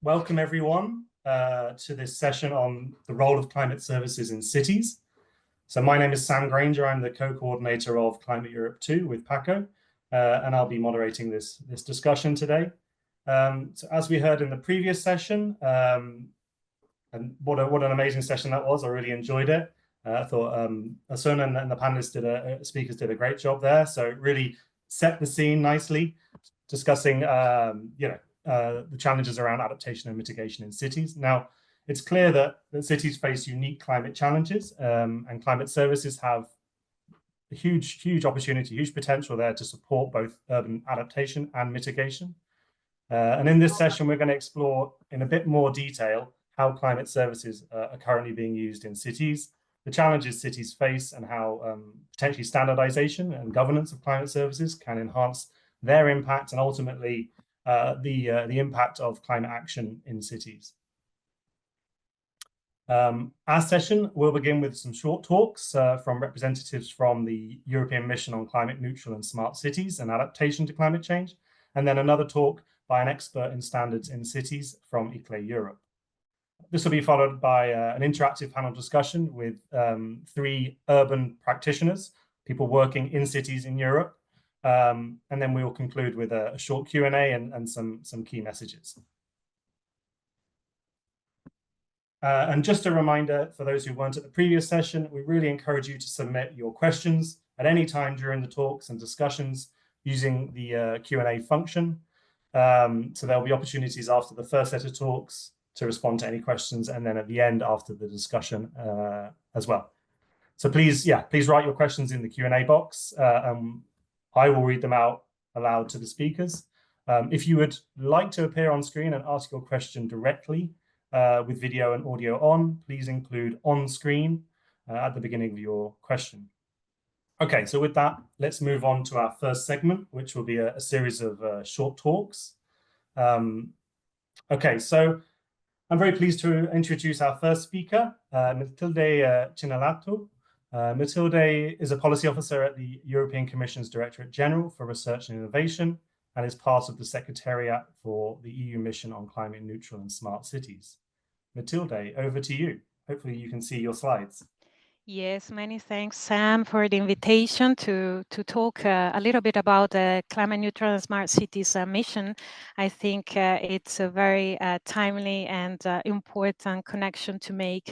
Welcome everyone to this session on the role of climate services in cities. So my name is Sam Granger. I'm the co-coordinator of Climate Europe 2 with Paco, and I'll be moderating this discussion today. So as we heard in the previous session, and what an amazing session that was. I really enjoyed it. I thought Asun and the panelists speakers did a great job there. So it really set the scene nicely, discussing the challenges around adaptation and mitigation in cities. Now, it's clear that cities face unique climate challenges, and climate services have a huge opportunity, huge potential there to support both urban adaptation and mitigation. And in this session, we're going to explore in a bit more detail how climate services are currently being used in cities, the challenges cities face, and how potentially standardization and governance of climate services can enhance their impact and ultimately the impact of climate action in cities. Our session will begin with some short talks from representatives from the European Mission on Climate Neutral and Smart Cities and Adaptation to Climate Change, and then another talk by an expert in standards in cities from equitable Europe. This will be followed by an interactive panel discussion with 3 urban practitioners, people working in cities in Europe, and then we will conclude with a short Q&A and some key messages. And just a reminder for those who weren't at the previous session, we really encourage you to submit your questions at any time during the talks and discussions using the Q&A function. So there'll be opportunities after the first set of talks to respond to any questions, and then at the end after the discussion as well. So please write your questions in the Q&A box. I will read them out aloud to the speakers. If you would like to appear on screen and ask your question directly with video and audio on, please include on screen at the beginning of your question. Okay, so with that, let's move on to our first segment, which will be a series of short talks. Okay, so I'm very pleased to introduce our first speaker, Matilde Cinelato. Matilde is a policy officer at the European Commission's Directorate General for Research and Innovation and is part of the Secretariat for the EU Mission on Climate Neutral and Smart Cities. Matilde, over to you. Hopefully you can see your slides. Yes, many thanks, Sam, for the invitation to talk a little bit about the Climate Neutral and Smart Cities mission. I think it's a very timely and important connection to make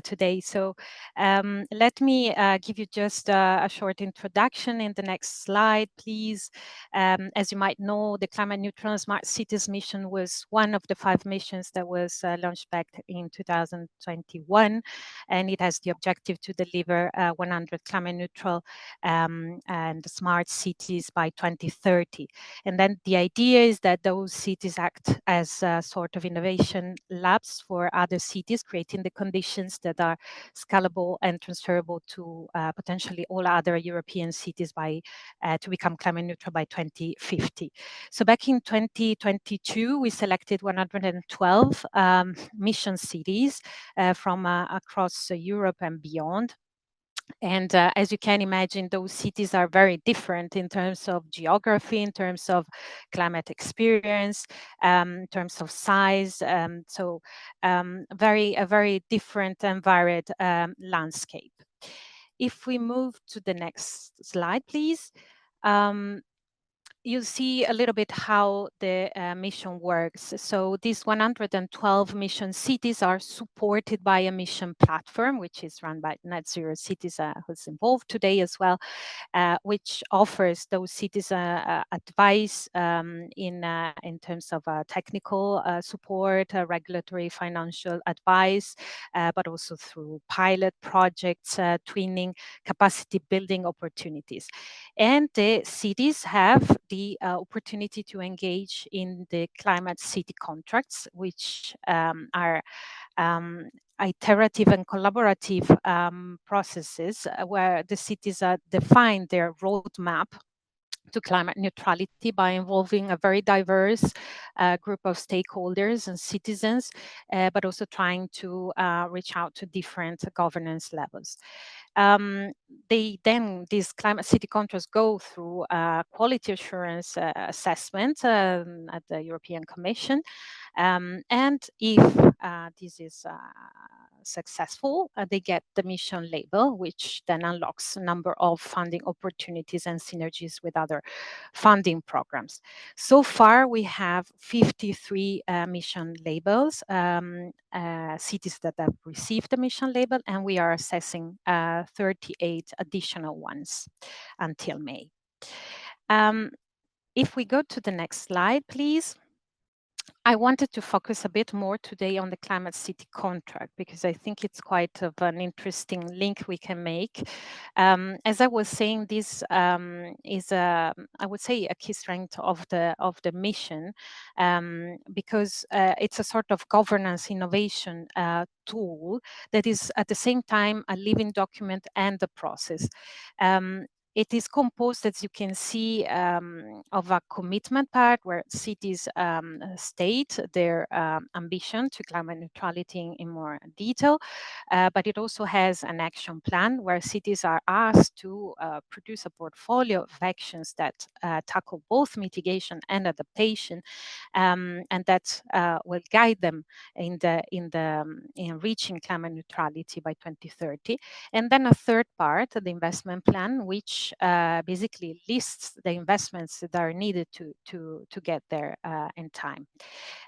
today. So let me give you just a short introduction in the next slide, please. As you might know, the Climate Neutral and Smart Cities mission was one of the 5 missions that was launched back in 2021, and it has the objective to deliver 100 climate neutral and smart cities by 2030. And then the idea is that those cities act as a sort of innovation labs for other cities, creating the conditions that are scalable and transferable to potentially all other European cities to become climate neutral by 2050. So back in 2022, we selected 112 mission cities from across Europe and beyond. And as you can imagine, those cities are very different in terms of geography, in terms of climate experience, in terms of size. So a very different and varied landscape. If we move to the next slide, please. You'll see a little bit how the mission works. So these 112 mission cities are supported by a mission platform, which is run by Net Zero Cities, who's involved today as well, which offers those cities advice in terms of technical support, regulatory, financial advice, but also through pilot projects, twinning, capacity building opportunities. And the cities have the opportunity to engage in the climate city contracts, which are iterative and collaborative processes where the cities define their roadmap to climate neutrality by involving a very diverse group of stakeholders and citizens, but also trying to reach out to different governance levels. these climate city contracts go through quality assurance assessment at the European Commission. And if this is successful, they get the mission label, which then unlocks a number of funding opportunities and synergies with other funding programs. So far, we have 53 mission labels, cities that have received the mission label, and we are assessing 38 additional ones until May. If we go to the next slide, please. I wanted to focus a bit more today on the Climate City contract because I think it's quite of an interesting link we can make. As I was saying, this is, I would say, a key strength of the mission because it's a sort of governance innovation tool that is at the same time a living document and a process. It is composed, as you can see, of a commitment part where cities state their ambition to climate neutrality in more detail, but it also has an action plan where cities are asked to produce a portfolio of actions that tackle both mitigation and adaptation, and that will guide them in reaching climate neutrality by 2030. And then a third part, the investment plan, which basically lists the investments that are needed to get there in time.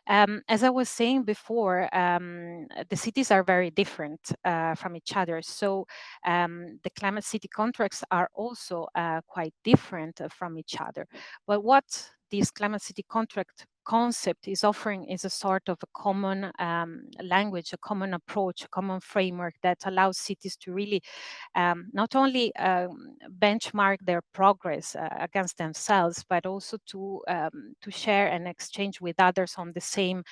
As I was saying before, the cities are very different from each other. So the climate city contracts are also quite different from each other. But what this climate city contract concept is offering is a sort of a common language, a common approach, a common framework that allows cities to really not only benchmark their progress against themselves, but also to share and exchange with others on the same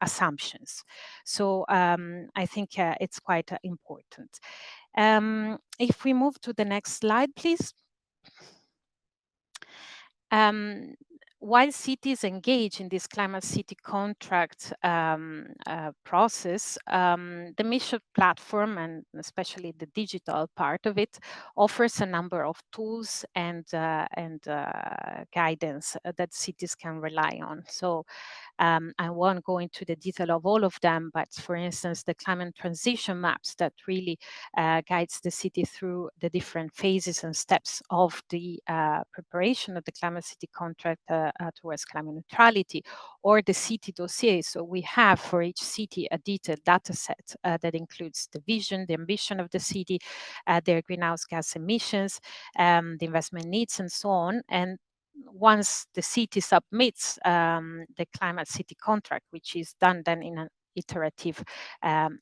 assumptions. So I think it's quite important. If we move to the next slide, please. While cities engage in this climate city contract process, the mission platform, and especially the digital part of it, offers a number of tools and guidance that cities can rely on. So I won't go into the detail of all of them, but for instance, the climate transition maps that really guides the city through the different phases and steps of the preparation of the climate city contract towards climate neutrality, or the city dossier. So we have for each city a detailed data set that includes the vision, the ambition of the city, their greenhouse gas emissions, the investment needs, and so on. And once the city submits the climate city contract, which is done then in an iterative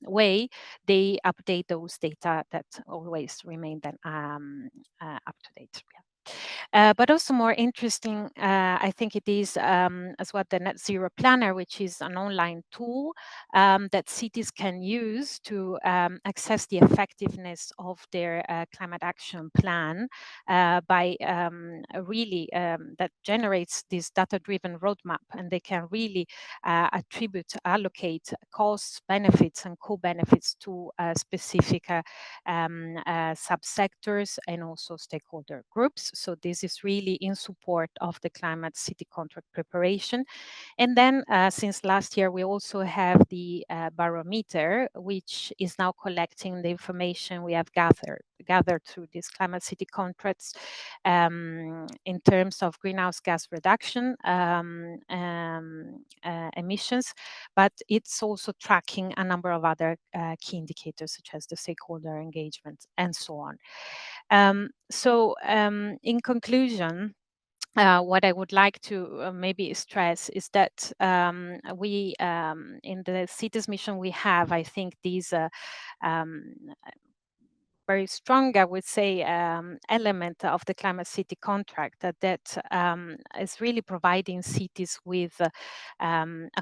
way, they update those data that always remain then up to date. Yeah. But also more interesting, I think it is as well the Net Zero Planner, which is an online tool that cities can use to assess the effectiveness of their climate action plan by really that generates this data-driven roadmap, and they can really allocate costs, benefits, and co-benefits to specific subsectors and also stakeholder groups. So this is really in support of the climate city contract preparation. And then since last year, we also have the barometer, which is now collecting the information we have gathered through these climate city contracts in terms of greenhouse gas reduction emissions, but it's also tracking a number of other key indicators such as the stakeholder engagement and so on. In conclusion, what I would like to maybe stress is that we, in the cities mission we have, I think these very strong, I would say, element of the climate city contract that is really providing cities with a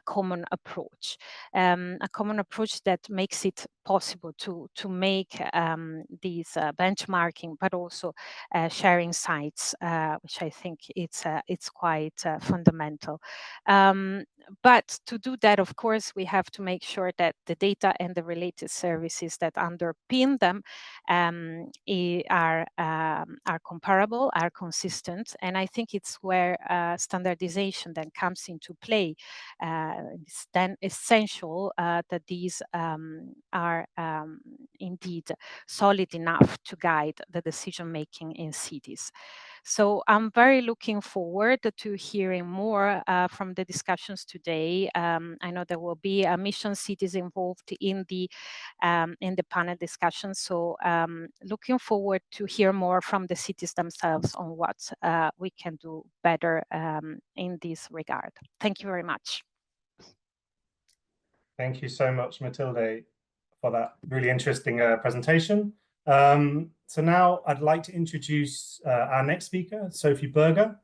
common approach that makes it possible to make these benchmarking, but also sharing sites, which I think it's quite fundamental. But to do that, of course, we have to make sure that the data and the related services that underpin them are comparable, are consistent. And I think it's where standardization then comes into play. It's then essential that these are indeed solid enough to guide the decision making in cities. So I'm very looking forward to hearing more from the discussions today. I know there will be mission cities involved in the panel discussion. So looking forward to hear more from the cities themselves on what we can do better in this regard. Thank you very much. Thank you so much, Matilde, for that really interesting presentation. So now I'd like to introduce our next speaker, Sophie Berger.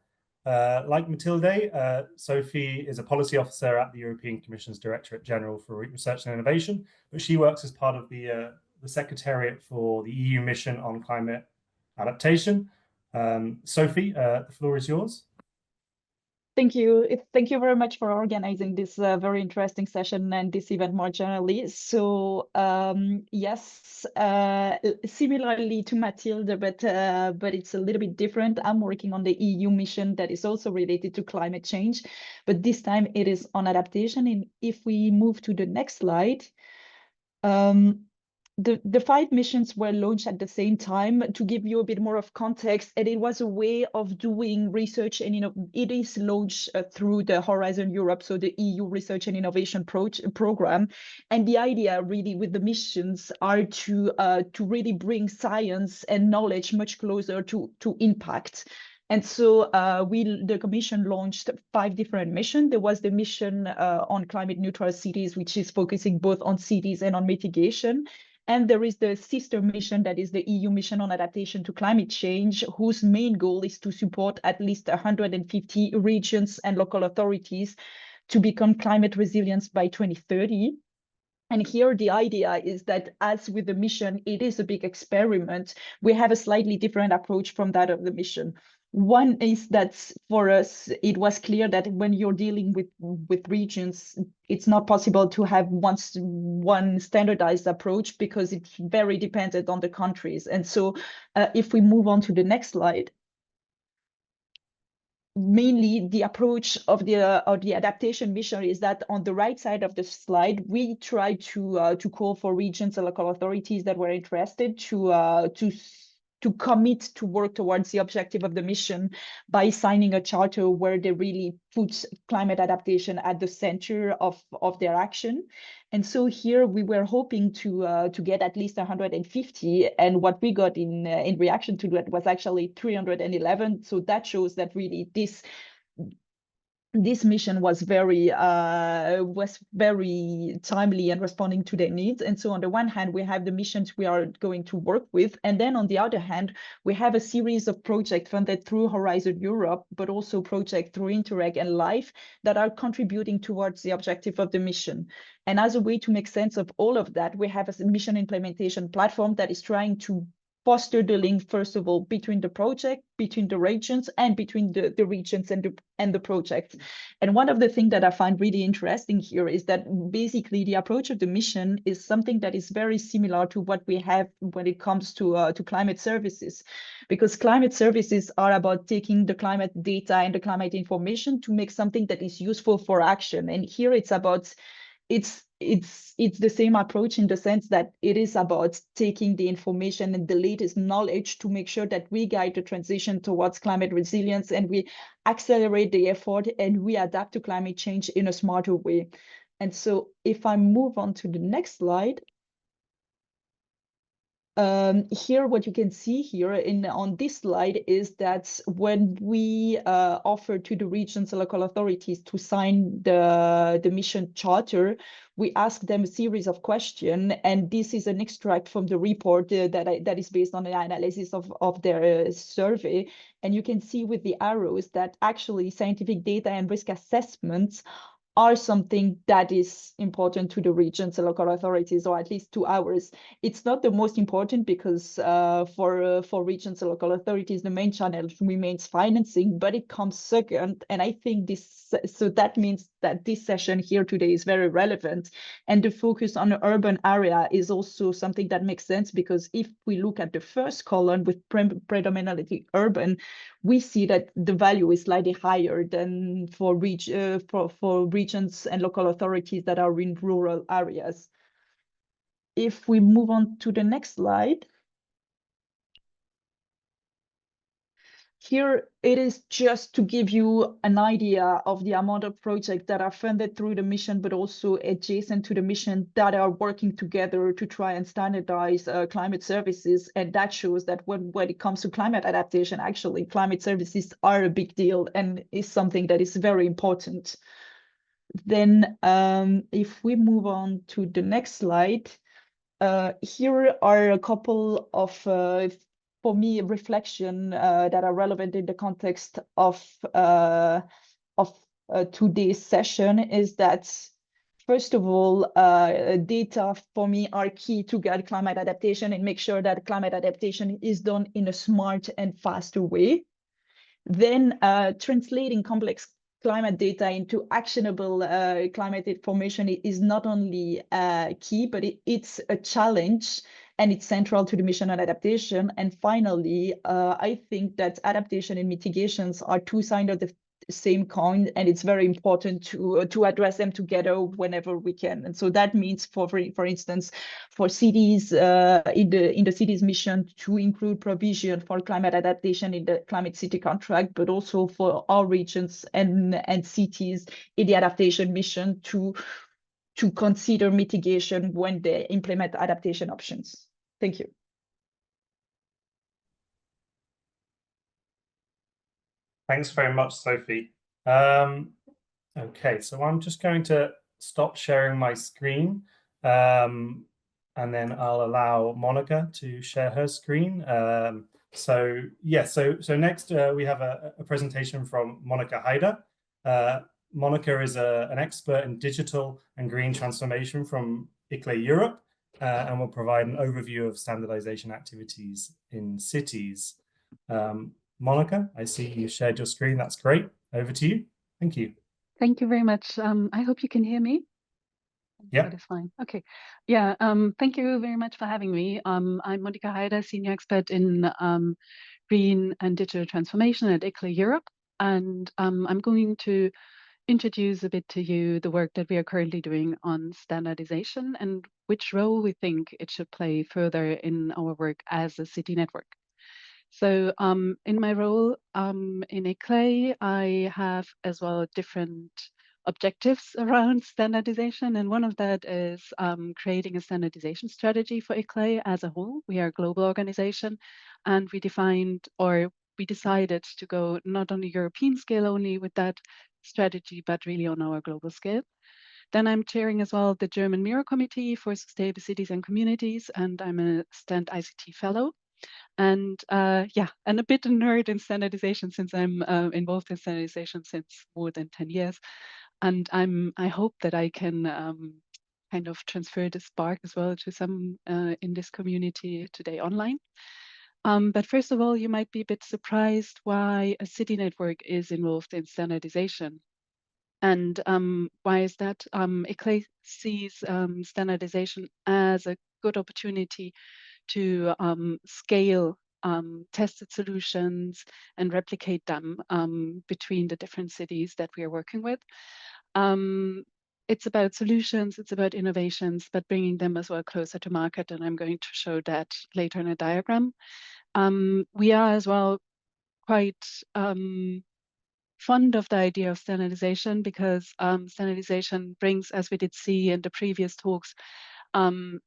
Like Matilde, Sophie is a policy officer at the European Commission's Directorate General for Research and Innovation, but she works as part of the Secretariat for the EU Mission on Climate Adaptation. Sophie, the floor is yours. Thank you. Thank you very much for organizing this very interesting session and this event more generally. So yes, similarly to Matilde, but it's a little bit different. I'm working on the EU mission that is also related to climate change, but this time it is on adaptation. And if we move to the next slide, the 5 missions were launched at the same time to give you a bit more of context, and it was a way of doing research, and it is launched through the Horizon Europe, so the EU Research and Innovation program. And the idea really with the missions are to really bring science and knowledge much closer to impact. And so the Commission launched 5 different missions. There was the mission on climate neutral cities, which is focusing both on cities and on mitigation. And there is the sister mission that is the EU mission on adaptation to climate change, whose main goal is to support at least 150 regions and local authorities to become climate resilient by 2030. And here the idea is that, as with the mission, it is a big experiment. We have a slightly different approach from that of the mission. One is that for us, it was clear that when you're dealing with regions, it's not possible to have one standardized approach because it's very dependent on the countries. And so if we move on to the next slide, mainly the approach of the adaptation mission is that on the right side of the slide, we try to call for regions and local authorities that were interested to commit to work towards the objective of the mission by signing a charter where they really put climate adaptation at the center of their action. And so here we were hoping to get at least 150, and what we got in reaction to that was actually 311. So that shows that really this mission was very timely and responding to their needs. And so on the one hand, we have the missions we are going to work with. And then on the other hand, we have a series of projects funded through Horizon Europe, but also projects through Interreg and LIFE that are contributing towards the objective of the mission. And as a way to make sense of all of that, we have a mission implementation platform that is trying to foster the link, first of all, between the project, between the regions, and between the regions and the projects. And one of the things that I find really interesting here is that basically the approach of the mission is something that is very similar to what we have when it comes to climate services, because climate services are about taking the climate data and the climate information to make something that is useful for action. And here it's about it's the same approach in the sense that it is about taking the information and the latest knowledge to make sure that we guide the transition towards climate resilience, and we accelerate the effort and we adapt to climate change in a smarter way. And so if I move on to the next slide, here, what you can see here on this slide is that when we offer to the regions and local authorities to sign the mission charter, we ask them a series of questions, and this is an extract from the report that is based on the analysis of their survey. And you can see with the arrows that actually scientific data and risk assessments are something that is important to the regions and local authorities, or at least to ours. It's not the most important because for regions and local authorities, the main channel remains financing, but it comes second. And I think so that means that this session here today is very relevant. And the focus on the urban area is also something that makes sense, because if we look at the first column with predominantly urban, we see that the value is slightly higher than for regions and local authorities that are in rural areas. If we move on to the next slide. Here it is just to give you an idea of the amount of projects that are funded through the mission, but also adjacent to the mission, that are working together to try and standardize climate services. And that shows that when it comes to climate adaptation, actually climate services are a big deal and is something that is very important. Then if we move on to the next slide, here are a couple of for me, reflection that are relevant in the context of today's session. Is that, first of all, data for me are key to guide climate adaptation and make sure that climate adaptation is done in a smart and faster way. Then translating complex climate data into actionable climate information is not only key, but it's a challenge, and it's central to the mission on adaptation. And finally, I think that adaptation and mitigations are two sides of the same coin, and it's very important to address them together whenever we can. And so that means, for instance, for cities in the cities mission, to include provision for climate adaptation in the climate city contract, but also for our regions and cities in the adaptation mission to consider mitigation when they implement adaptation options. Thank you. Thanks very much, Sophie. Okay, so I'm just going to stop sharing my screen, and then I'll allow Monica to share her screen. So next we have a presentation from Monica Haider. Monica is an expert in digital and green transformation from ICLE Europe, and will provide an overview of standardization activities in cities. Monica, I see you shared your screen. That's great. Over to you. Thank you. Thank you very much. I hope you can hear me. Yeah. That is fine. Okay. Yeah. Thank you very much for having me. I'm Monica Haider, senior expert in green and digital transformation at ICLE Europe, and I'm going to introduce a bit to you the work that we are currently doing on standardization and which role we think it should play further in our work as a city network. So in my role in ICLE, I have as well different objectives around standardization. And one of that is creating a standardization strategy for ICLE as a whole. We are a global organization, and we decided to go not on a European scale only with that strategy, but really on our global scale. Then I'm chairing as well the German Mirror Committee for Sustainable Cities and Communities, and I'm a Stand ICT Fellow. And and a bit a nerd in standardization, since I'm involved in standardization since more than 10 years. And I hope that I can kind of transfer the spark as well to some in this community today online. But first of all, you might be a bit surprised why a city network is involved in standardization. And why is that? ICLE sees standardization as a good opportunity to scale tested solutions and replicate them between the different cities that we are working with. It's about solutions, it's about innovations, but bringing them as well closer to market, and I'm going to show that later in a diagram. We are as well quite fond of the idea of standardization, because standardization brings, as we did see in the previous talks,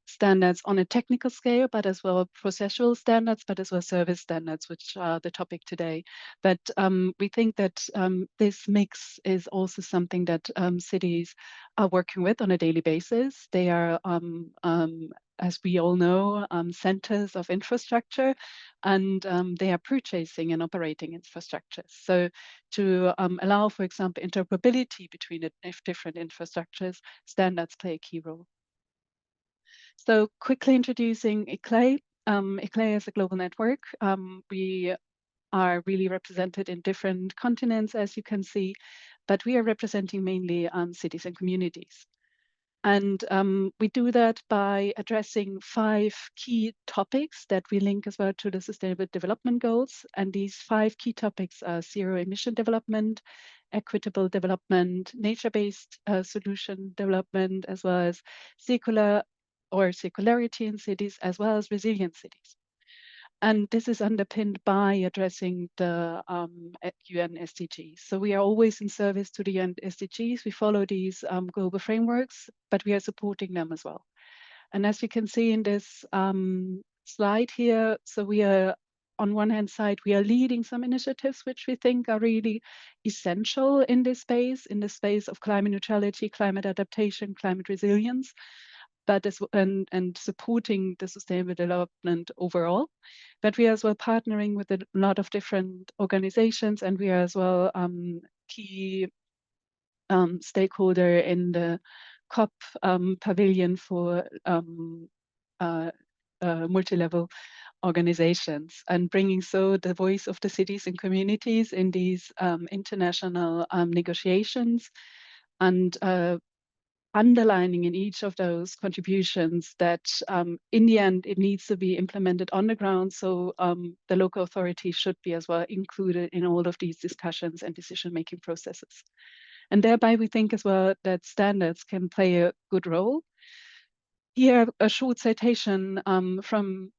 standards on a technical scale, but as well processual standards, but as well service standards, which are the topic today. But we think that this mix is also something that cities are working with on a daily basis. They are as we all know, centers of infrastructure, and they are purchasing and operating infrastructures. So to allow, for example, interoperability between different infrastructures, standards play a key role. So quickly introducing ICLEI. ICLEI is a global network. We are really represented in different continents, as you can see, but we are representing mainly cities and communities. And we do that by addressing 5 key topics that we link as well to the Sustainable Development Goals. And these 5 key topics are zero emission development, equitable development, nature-based solution development, as well as circularity in cities, as well as resilient cities. And this is underpinned by addressing the UN SDGs. So we are always in service to the UN SDGs. We follow these global frameworks, but we are supporting them as well. And as you can see in this slide here, so we are, on one hand side, we are leading some initiatives which we think are really essential in the space of climate neutrality, climate adaptation, climate resilience, but and supporting the sustainable development overall. But we are as well partnering with a lot of different organizations, and we are as well key stakeholder in the COP pavilion for multi-level organizations, and bringing so the voice of the cities and communities in these international negotiations, and underlining in each of those contributions that in the end it needs to be implemented on the ground. So the local authorities should be as well included in all of these discussions and decision-making processes. And thereby we think as well that standards can play a good role. Here a short citation from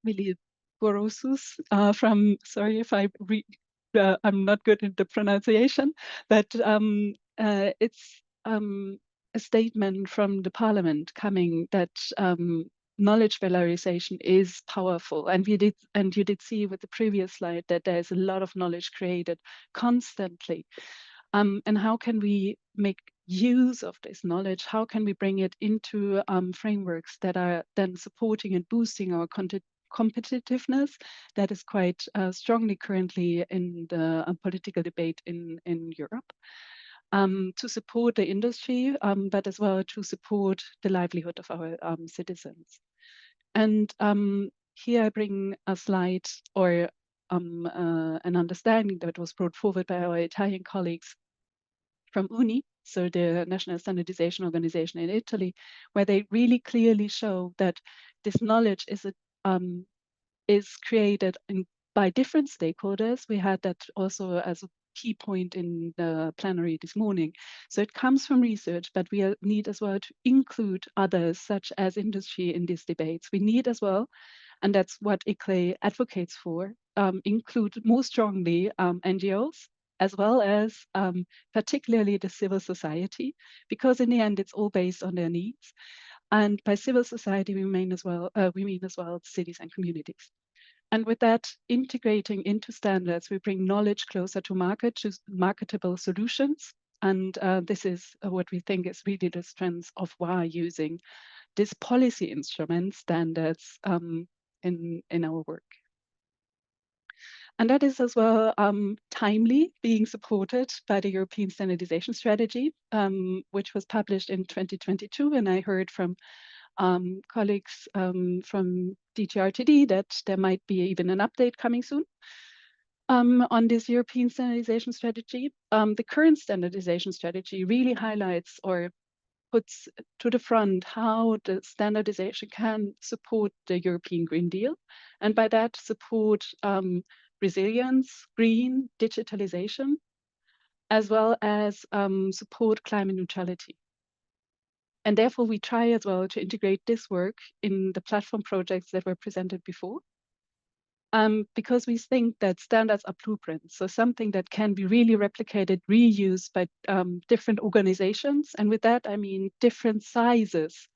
Willy Borosus from, sorry if I'm not good at the pronunciation, but it's a statement from the parliament coming that knowledge valorization is powerful. And you did see with the previous slide that there's a lot of knowledge created constantly. And how can we make use of this knowledge? How can we bring it into frameworks that are then supporting and boosting our competitiveness that is quite strongly currently in the political debate in Europe, to support the industry, but as well to support the livelihood of our citizens. And here I bring a slide or an understanding that was brought forward by our Italian colleagues from UNI, so the National Standardization Organization in Italy, where they really clearly show that this knowledge is created by different stakeholders. We had that also as a key point in the plenary this morning. So it comes from research, but we need as well to include others, such as industry, in these debates. We need as well, and that's what ICLEI advocates for, include more strongly NGOs, as well as particularly the civil society, because in the end, it's all based on their needs. And by civil society, we mean as well cities and communities. And with that, integrating into standards, we bring knowledge closer to marketable solutions. And this is what we think is really the strength of why using this policy instrument, standards, in our work. And that is as well timely being supported by the European Standardization Strategy, which was published in 2022. And I heard from colleagues from DGRTD that there might be even an update coming soon on this European Standardization Strategy. The current standardization strategy really highlights or puts to the front how the standardization can support the European Green Deal, and by that support resilience, green, digitalization, as well as support climate neutrality. And therefore, we try as well to integrate this work in the platform projects that were presented before, because we think that standards are blueprints, so something that can be really replicated, reused by different organizations. And with that, I mean different sizes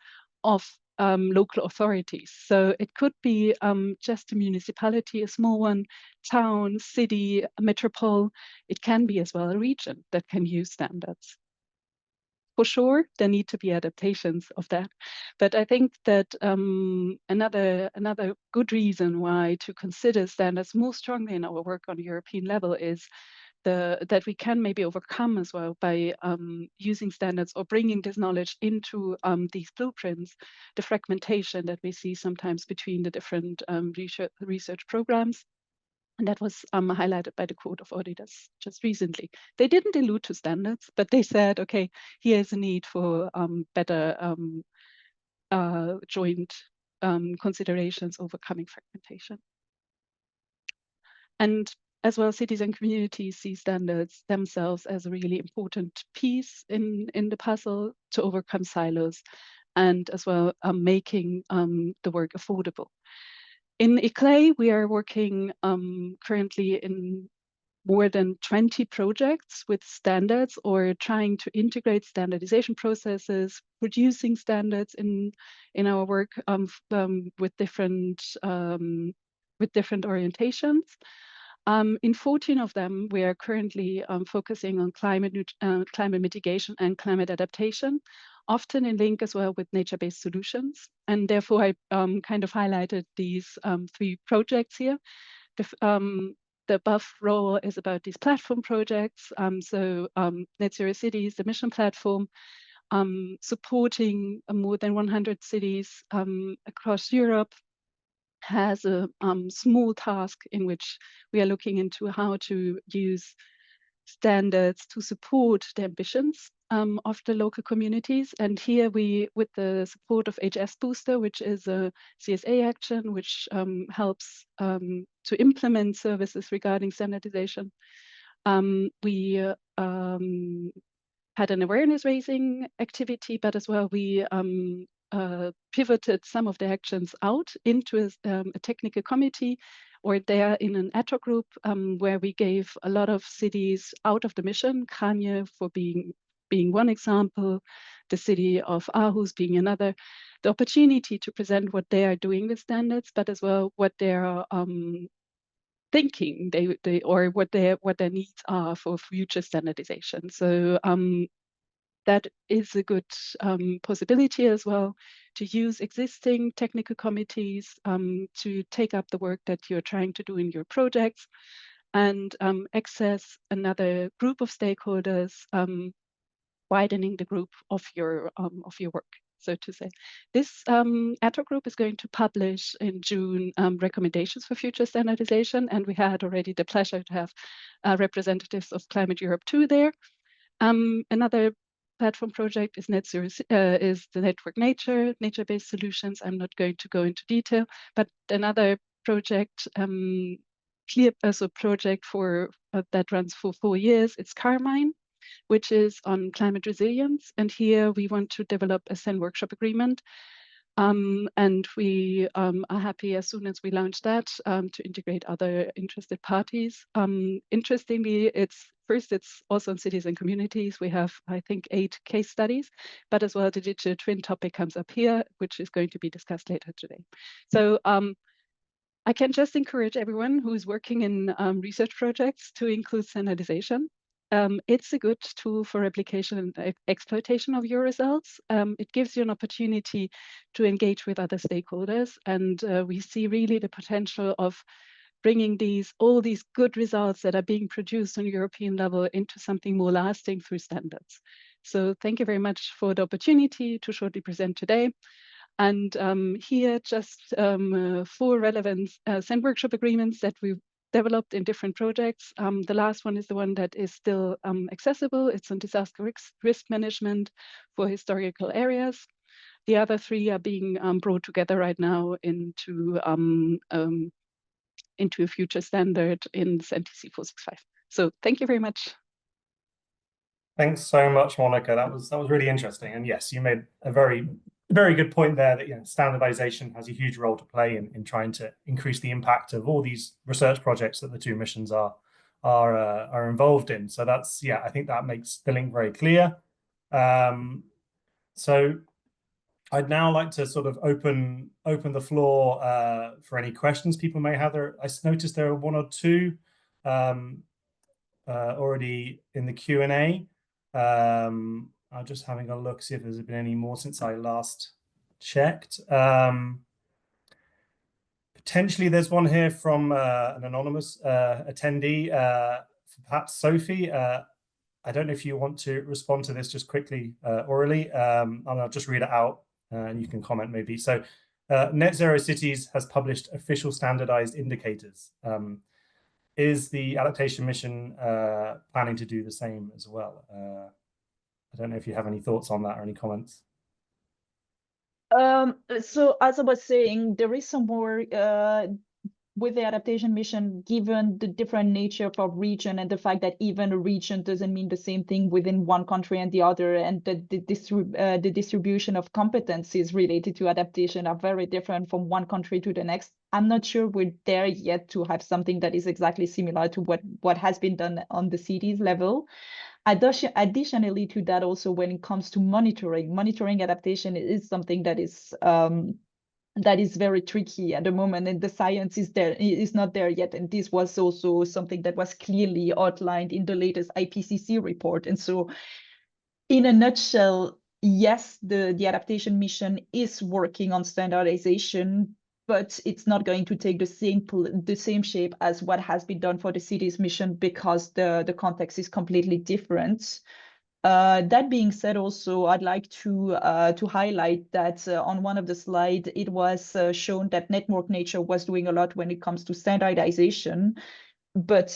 of local authorities. So it could be just a municipality, a small one, town, city, a metropole. It can be as well a region that can use standards. for sure, there need to be adaptations of that. But I think that another good reason why to consider standards more strongly in our work on a European level is that we can maybe overcome as well by using standards or bringing this knowledge into these blueprints, the fragmentation that we see sometimes between the different research programs. And that was highlighted by the Court of Auditors just recently. They didn't allude to standards, but they said, okay, here's a need for better joint considerations overcoming fragmentation. And as well, cities and communities see standards themselves as a really important piece in the puzzle to overcome silos, and as well making the work affordable. In ICLEI, we are working currently in more than 20 projects with standards, or trying to integrate standardization processes, producing standards in our work with different orientations. In 14 of them, we are currently focusing on climate mitigation and climate adaptation, often in link as well with nature-based solutions. And therefore, I kind of highlighted these 3 projects here. The above row is about these platform projects. So Net Zero Cities, the mission platform, supporting more than 100 cities across Europe, has a small task in which we are looking into how to use standards to support the ambitions of the local communities. And here we, with the support of HS Booster, which is a CSA action, which helps to implement services regarding standardization, we had an awareness raising activity, but as well we pivoted some of the actions out into a technical committee, or there in an ad hoc group where we gave a lot of cities out of the mission, Kanye for being one example, the city of Aarhus being another, the opportunity to present what they are doing with standards, but as well what they are thinking or what their needs are for future standardization. So that is a good possibility as well, to use existing technical committees to take up the work that you're trying to do in your projects, and access another group of stakeholders, widening the group of your work, so to say. This ad hoc group is going to publish in June recommendations for future standardization, and we had already the pleasure to have representatives of Climate Europe 2 there. Another platform project is Net Zero, is the network nature-based solutions. I'm not going to go into detail, but another project, project for that runs for 4 years. It's Carmine, which is on climate resilience, and here we want to develop a SEN workshop agreement. And we are happy as soon as we launch that to integrate other interested parties. Interestingly, it's also in cities and communities. We have, I think, 8 case studies, but as well the digital twin topic comes up here, which is going to be discussed later today. So I can just encourage everyone who is working in research projects to include standardization. It's a good tool for replication and exploitation of your results. It gives you an opportunity to engage with other stakeholders, and we see really the potential of bringing all these good results that are being produced on a European level into something more lasting through standards. So thank you very much for the opportunity to shortly present today. And here just 4 relevant SEN workshop agreements that we've developed in different projects. The last one is the one that is still accessible. It's on disaster risk management for historical areas. The other 3 are being brought together right now into a future standard in NTC 465. So thank you very much. Thanks so much, Monica. That was really interesting. And yes, you made a very good point there that standardization has a huge role to play in trying to increase the impact of all these research projects that the 2 missions are involved in. So that's, I think that makes the link very clear. So I'd now like to sort of open the floor for any questions people may have. I noticed there are 1 or 2 already in the Q&A. I'm just having a look, see if there's been any more since I last checked. Potentially there's one here from an anonymous attendee, perhaps Sophie. I don't know if you want to respond to this just quickly orally, and I'll just read it out and you can comment maybe. So Net Zero Cities has published official standardized indicators. Is the adaptation mission planning to do the same as well? I don't know if you have any thoughts on that or any comments. So as I was saying, there is some more with the adaptation mission, given the different nature of our region and the fact that even a region doesn't mean the same thing within one country and the other, and the distribution of competencies related to adaptation are very different from one country to the next. I'm not sure we're there yet to have something that is exactly similar to what has been done on the cities level. Additionally to that, also when it comes to monitoring adaptation is something that is very tricky at the moment, and the science is not there yet. And this was also something that was clearly outlined in the latest IPCC report. And so in a nutshell, yes, the adaptation mission is working on standardization, but it's not going to take the same shape as what has been done for the cities mission, because the context is completely different. That being said, also, I'd like to highlight that on one of the slides, it was shown that Network Nature was doing a lot when it comes to standardization. But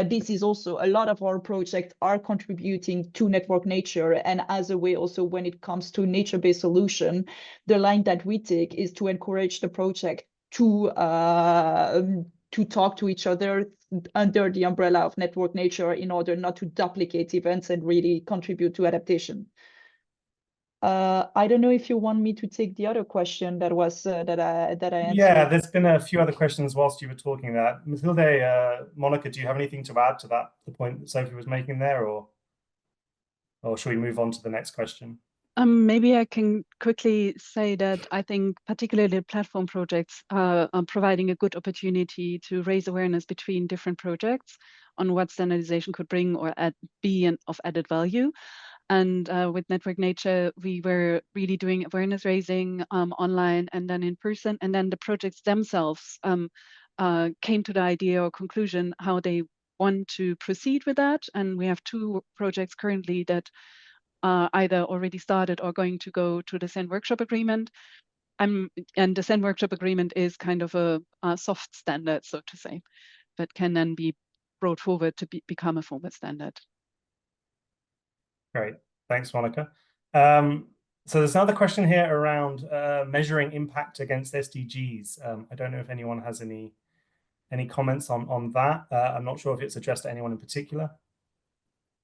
this is also a lot of our projects are contributing to Network Nature. And as a way also when it comes to nature-based solution, the line that we take is to encourage the project to talk to each other under the umbrella of Network Nature in order not to duplicate events and really contribute to adaptation. I don't know if you want me to take the other question that was that I answered. Yeah, there's been a few other questions whilst you were talking there. Mathilde, Monica, do you have anything to add to that, the point that Sophie was making there, or should we move on to the next question? Maybe I can quickly say that I think particularly platform projects are providing a good opportunity to raise awareness between different projects on what standardization could bring or be of added value. And with Network Nature, we were really doing awareness raising online and then in person. And then the projects themselves came to the idea or conclusion how they want to proceed with that. And we have 2 projects currently that either already started or going to go to the SEN workshop agreement. And the SEN workshop agreement is kind of a soft standard, so to say, but can then be brought forward to become a formal standard. Great, thanks, Monica. So there's another question here around measuring impact against SDGs. I don't know if anyone has any comments on that. I'm not sure if it's addressed to anyone in particular,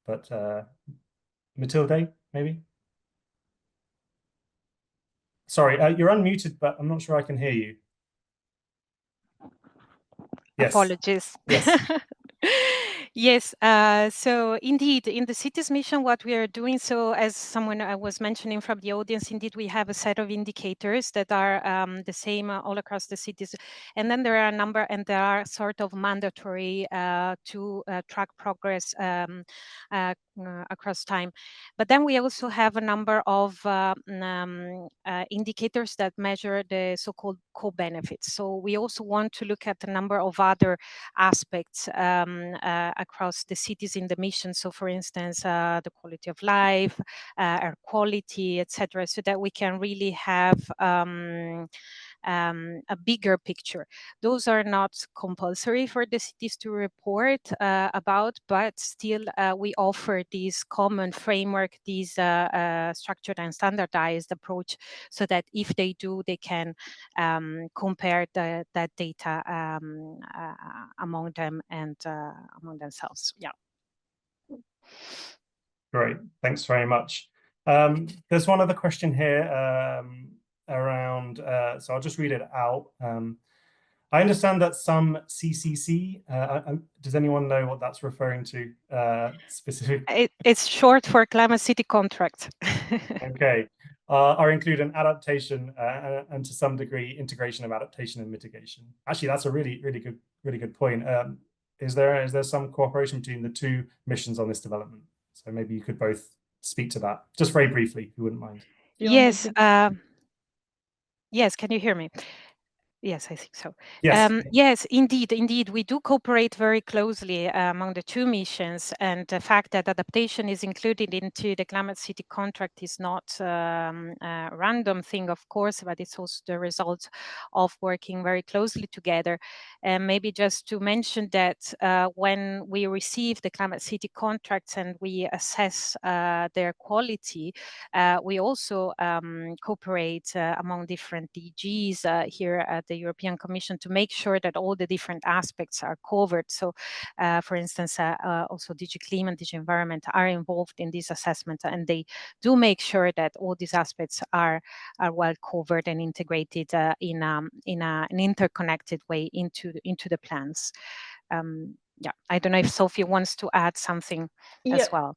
but Mathilde, maybe? Sorry, you're unmuted, but I'm not sure I can hear you. Yes. Apologies. Yes. Yes, so indeed, in the cities mission, what we are doing, so as someone I was mentioning from the audience, indeed, we have a set of indicators that are the same all across the cities. And then there are a number, and they are sort of mandatory to track progress across time. But then we also have a number of indicators that measure the so-called co-benefits. So we also want to look at a number of other aspects across the cities in the mission. So for instance, the quality of life, air quality, etc., so that we can really have a bigger picture. Those are not compulsory for the cities to report about, but still we offer this common framework, this structured and standardized approach, so that if they do, they can compare that data among them and among themselves. Yeah. Great, thanks very much. There's one other question here around, so I'll just read it out. I understand that some CCC, does anyone know what that's referring to specifically? It's short for Climate City Contract. Okay, are included in adaptation and to some degree integration of adaptation and mitigation. Actually, that's a really good point. Is there some cooperation between the 2 missions on this development? So maybe you could both speak to that, just very briefly, if you wouldn't mind. Yes. Yes, can you hear me? Yes, I think so. Yes. Yes, indeed. We do cooperate very closely among the two missions, and the fact that adaptation is included into the Climate City contract is not a random thing, of course, but it's also the result of working very closely together. And maybe just to mention that when we receive the Climate City contracts and we assess their quality, we also cooperate among different DGs here at the European Commission to make sure that all the different aspects are covered. So, for instance, also DG Climate, DG Environment are involved in this assessment, and they do make sure that all these aspects are well covered and integrated in an interconnected way into the plans. Yeah, I don't know if Sophie wants to add something as well.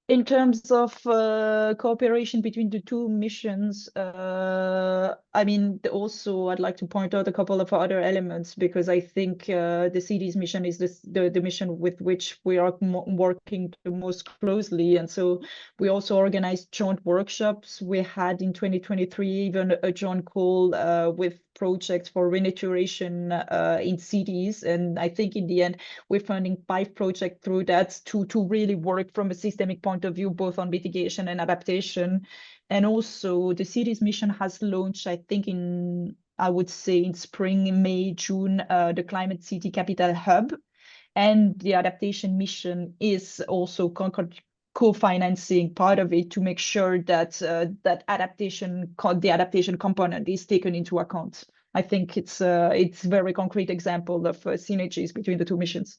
In terms of cooperation between the two missions, I mean, also I'd like to point out a couple of other elements, because I think the cities mission is the mission with which we are working the most closely. And so we also organized joint workshops. We had in 2023 even a joint call with projects for renaturation in cities. And I think in the end, we're funding 5 projects through that to really work from a systemic point of view, both on mitigation and adaptation. And also the cities mission has launched, I think I would say in spring, in May, June, the Climate City Capital Hub. And the adaptation mission is also co-financing part of it to make sure that the adaptation component is taken into account. I think it's a very concrete example of synergies between the two missions.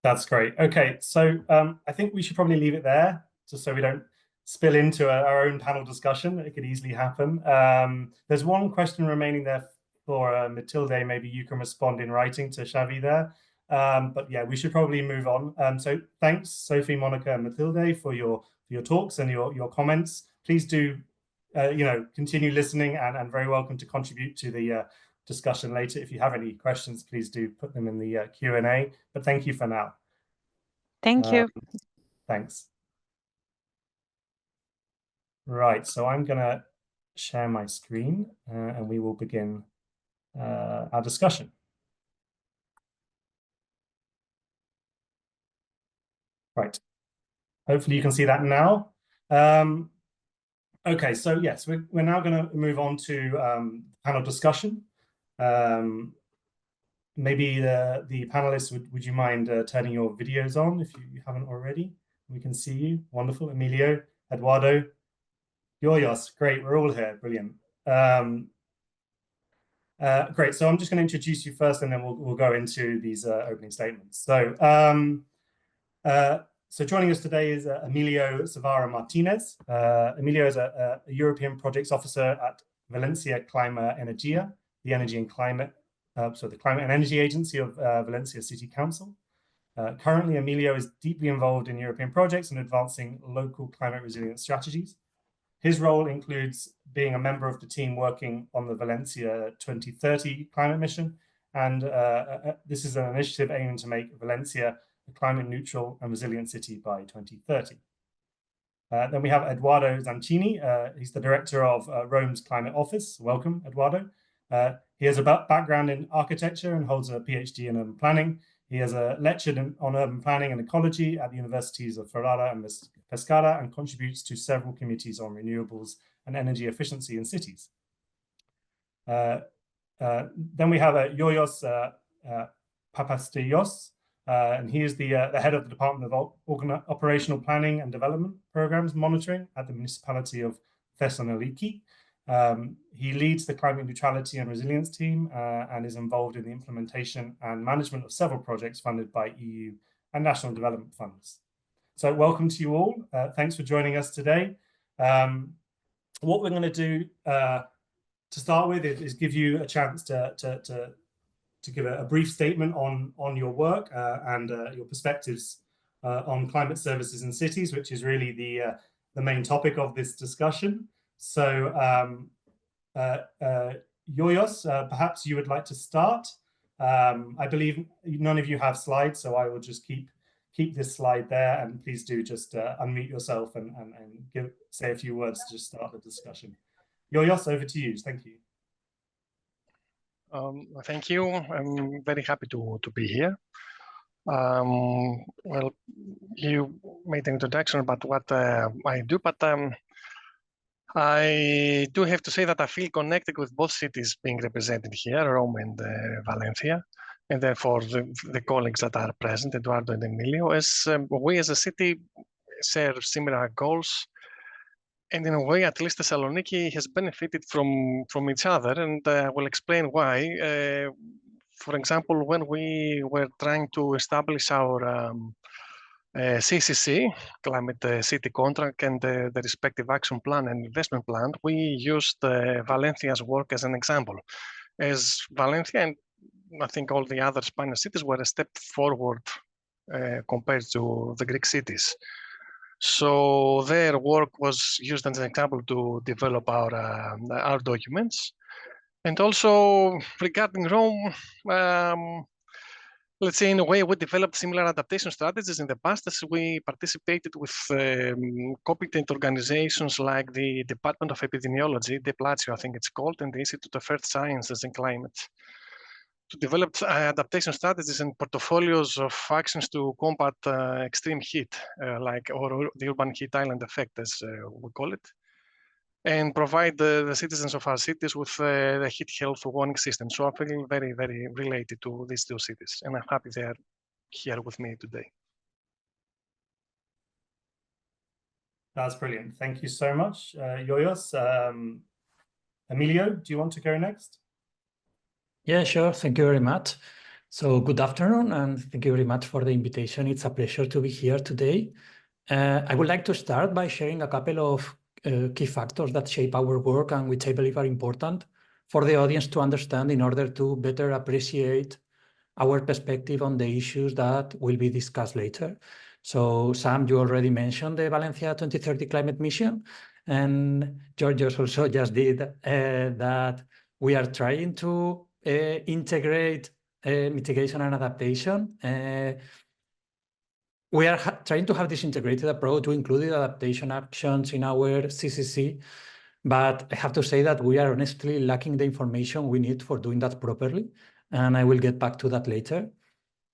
That's great. Okay, so I think we should probably leave it there, just so we don't spill into our own panel discussion. It could easily happen. There's one question remaining there for Matilde. Maybe you can respond in writing to Xavi there. But yeah, we should probably move on. So thanks, Sophie, Monica, and Matilde, for your talks and your comments. Please do continue listening, and very welcome to contribute to the discussion later. If you have any questions, please do put them in the Q&A. But thank you for now. Thank you. Thanks. Right, so I'm going to share my screen and we will begin our discussion. Right, hopefully you can see that now. Okay, so yes, we're now going to move on to panel discussion. Maybe the panelists, would you mind turning your videos on if you haven't already? We can see you. Wonderful. Emilio, Eduardo, Yoyos, great. We're all here. Brilliant. Great. So I'm just going to introduce you first, and then we'll go into these opening statements. So, so joining us today is Emilio Savara Martinez. Emilio is a European projects officer at Valencia Clima Energia, the Energy and Climate, the Climate and Energy Agency of Valencia City Council. Currently, Emilio is deeply involved in European projects and advancing local climate resilience strategies. His role includes being a member of the team working on the Valencia 2030 climate mission. And this is an initiative aiming to make Valencia a climate neutral and resilient city by 2030. Then we have Eduardo Zancini. He's the director of Rome's Climate Office. Welcome, Eduardo. He has a background in architecture and holds a PhD in urban planning. He has lectured on urban planning and ecology at the universities of Ferrara and Pescara, and contributes to several committees on renewables and energy efficiency in cities. Then we have Yoyos Papasterios, and he is the head of the Department of Operational Planning and Development Programs Monitoring at the municipality of Thessaloniki. He leads the climate neutrality and resilience team and is involved in the implementation and management of several projects funded by EU and national development funds. So welcome to you all. Thanks for joining us today. What we're going to do to start with is give you a chance to give a brief statement on your work and your perspectives on climate services in cities, which is really the main topic of this discussion. So Yoyos, perhaps you would like to start. I believe none of you have slides, so I will just keep keep this slide there, and please do just unmute yourself and say a few words to just start the discussion. Yoyos, over to you. Thank you. Thank you. I'm very happy to be here. Well, you made an introduction about what I do, but I do have to say that I feel connected with both cities being represented here, Rome and Valencia, and therefore the colleagues that are present, Eduardo and Emilio, as we as a city share similar goals. And in a way, at least Thessaloniki has benefited from each other, and I will explain why. For example, when we were trying to establish our CCC, Climate City Contract, and the respective action plan and investment plan, we used Valencia's work as an example. As Valencia and I think all the other Spanish cities were a step forward compared to the Greek cities. So their work was used as an example to develop our documents. And also regarding Rome, let's say in a way we developed similar adaptation strategies in the past, as we participated with competent organizations like the Department of Epidemiology, DEPLATIO I think it's called, and the Institute of Earth Sciences and Climate, to develop adaptation strategies and portfolios of actions to combat extreme heat, or the urban heat island effect, as we call it, and provide the citizens of our cities with the heat health warning system. So I feel very, very related to these two cities, and I'm happy they are here with me today. That's brilliant. Thank you so much, Yoyos. Emilio, do you want to go next? Yeah, sure. Thank you very much. So good afternoon, and thank you very much for the invitation. It's a pleasure to be here today. I would like to start by sharing a couple of key factors that shape our work and which I believe are important for the audience to understand in order to better appreciate our perspective on the issues that will be discussed later. So Sam, you already mentioned the Valencia 2030 climate mission, and Georgios also just did that we are trying to integrate mitigation and adaptation. We are trying to have this integrated approach to include adaptation actions in our CCC, but I have to say that we are honestly lacking the information we need for doing that properly, and I will get back to that later.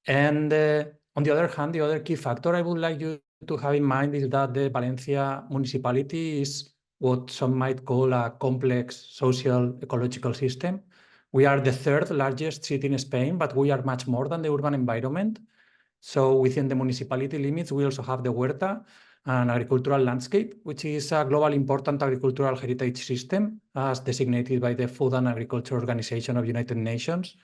And on the other hand, the other key factor I would like you to have in mind is that the Valencia municipality is what some might call a complex social ecological system. We are the third largest city in Spain, but we are much more than the urban environment. So within the municipality limits, we also have the Huerta, an agricultural landscape, which is a global important agricultural heritage system as designated by the Food and Agriculture Organization of United Nations.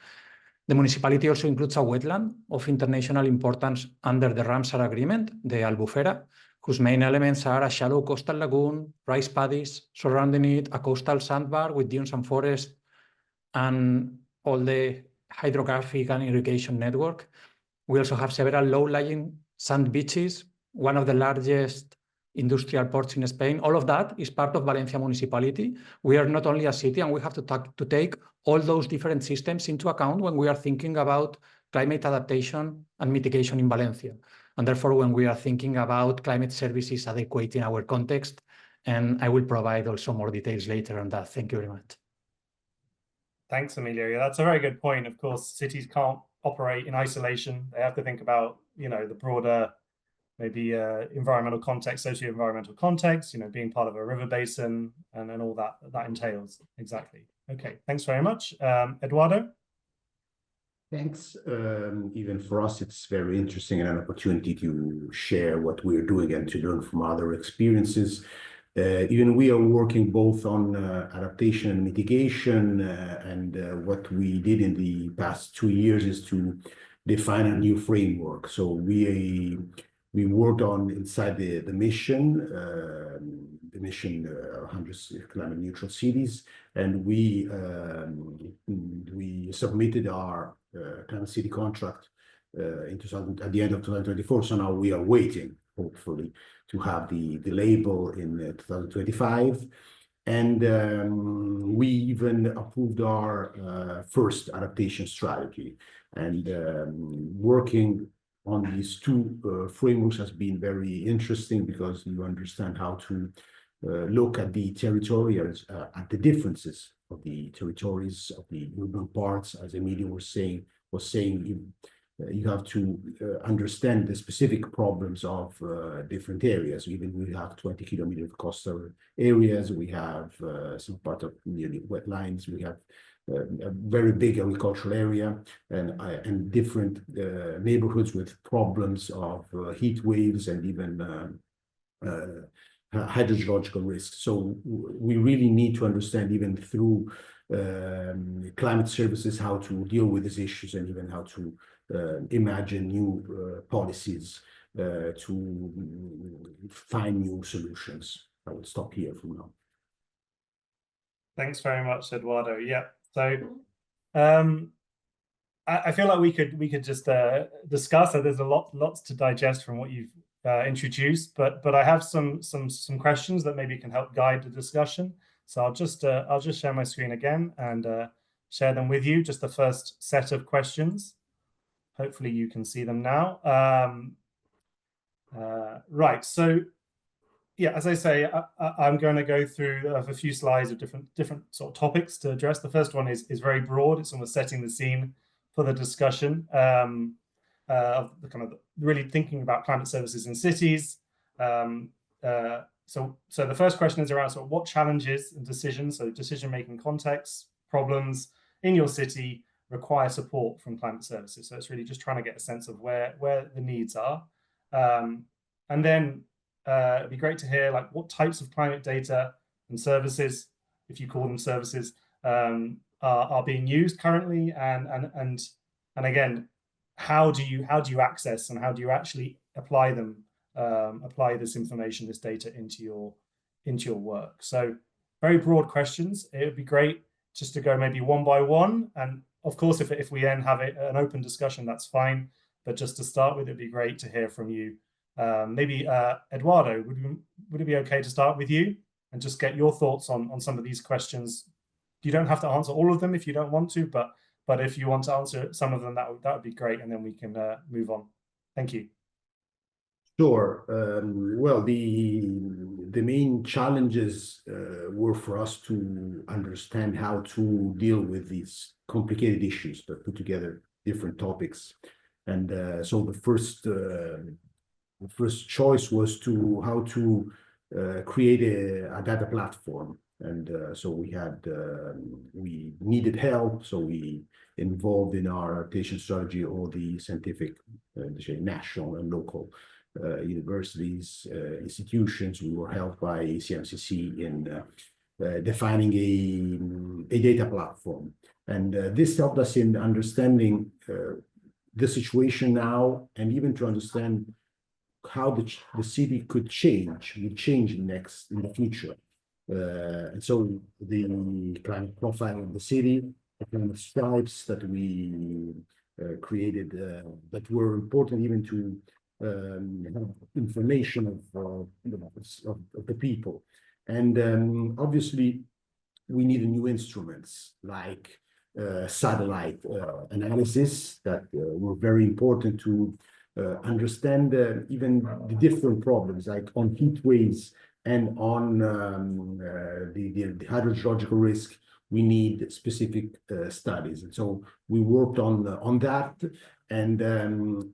The municipality also includes a wetland of international importance under the Ramsar Agreement, the Albufera, whose main elements are a shallow coastal lagoon, rice paddies, surrounding it a coastal sandbar with dunes and forests, and all the hydrographic and irrigation network. We also have several low-lying sand beaches, one of the largest industrial ports in Spain. All of that is part of Valencia municipality. We are not only a city, and we have to take all those different systems into account when we are thinking about climate adaptation and mitigation in Valencia. And therefore, when we are thinking about climate services adequate in our context, and I will provide also more details later on that. Thank you very much. Thanks, Emilio. Yeah, that's a very good point. Of course, cities can't operate in isolation. They have to think about, the broader, maybe environmental context, socio-environmental context, being part of a river basin and all that entails. Exactly. Okay, thanks very much. Eduardo? Thanks. Even for us, it's very interesting and an opportunity to share what we're doing and to learn from other experiences. Even we are working both on adaptation and mitigation, and what we did in the past 2 years is to define a new framework. So we worked on inside the mission 100 climate neutral cities, and we submitted our climate city contract at the end of 2024. So now we are waiting, hopefully, to have the label in 2025. And we even approved our first adaptation strategy, and working on these two frameworks has been very interesting, because you understand how to look at the territorials, at the differences of the territories of the urban parts. As Emilio was saying, you have to understand the specific problems of different areas. Even we have 20 kilometers of coastal areas, we have some part of nearly wetlands, we have a very big agricultural area, and different neighborhoods with problems of heat waves and even hydrological risks. So we really need to understand, even through climate services, how to deal with these issues, and even how to imagine new policies to find new solutions. I will stop here for now. Thanks very much, Eduardo. Yeah. So I feel like we could just discuss. So there's lots to digest from what you've introduced, but I have some questions that maybe can help guide the discussion. So I'll just share my screen again and share them with you. Just the first set of questions. Hopefully you can see them now. Right. So yeah, as I say, I'm going to go through a few slides of different sort of topics to address. The first one is very broad. It's almost setting the scene for the discussion of the kind of really thinking about climate services in cities. So the first question is around sort of what challenges and decisions, so decision-making contexts, problems in your city require support from climate services. So it's really just trying to get a sense of where the needs are, and then. It'd be great to hear like what types of climate data and services, if you call them services, are being used currently, and again, how do you access and how do you actually apply them, apply this information, this data into your work? So very broad questions. It would be great just to go maybe one by one, and of course, if we then have an open discussion, that's fine. But just to start with, it'd be great to hear from you. Maybe Eduardo, would it be okay to start with you and just get your thoughts on some of these questions? You don't have to answer all of them if you don't want to, but if you want to answer some of them, that would be great, and then we can move on. Thank you. Sure. Well, the main challenges were for us to understand how to deal with these complicated issues that put together different topics, and so the first choice was how to create a data platform. And so we needed help. So we involved in our adaptation strategy all the scientific, national and local universities, institutions. We were helped by CMCC in defining a data platform. And this helped us in understanding the situation now, and even to understand how the city could change in the future. And so the climate profile of the city, the kind of stripes that we created that were important even to have information of the people. And obviously we needed new instruments like satellite analysis that were very important to understand even the different problems, like on heat waves and on the hydrological risk. We need specific studies, and so we worked on that. And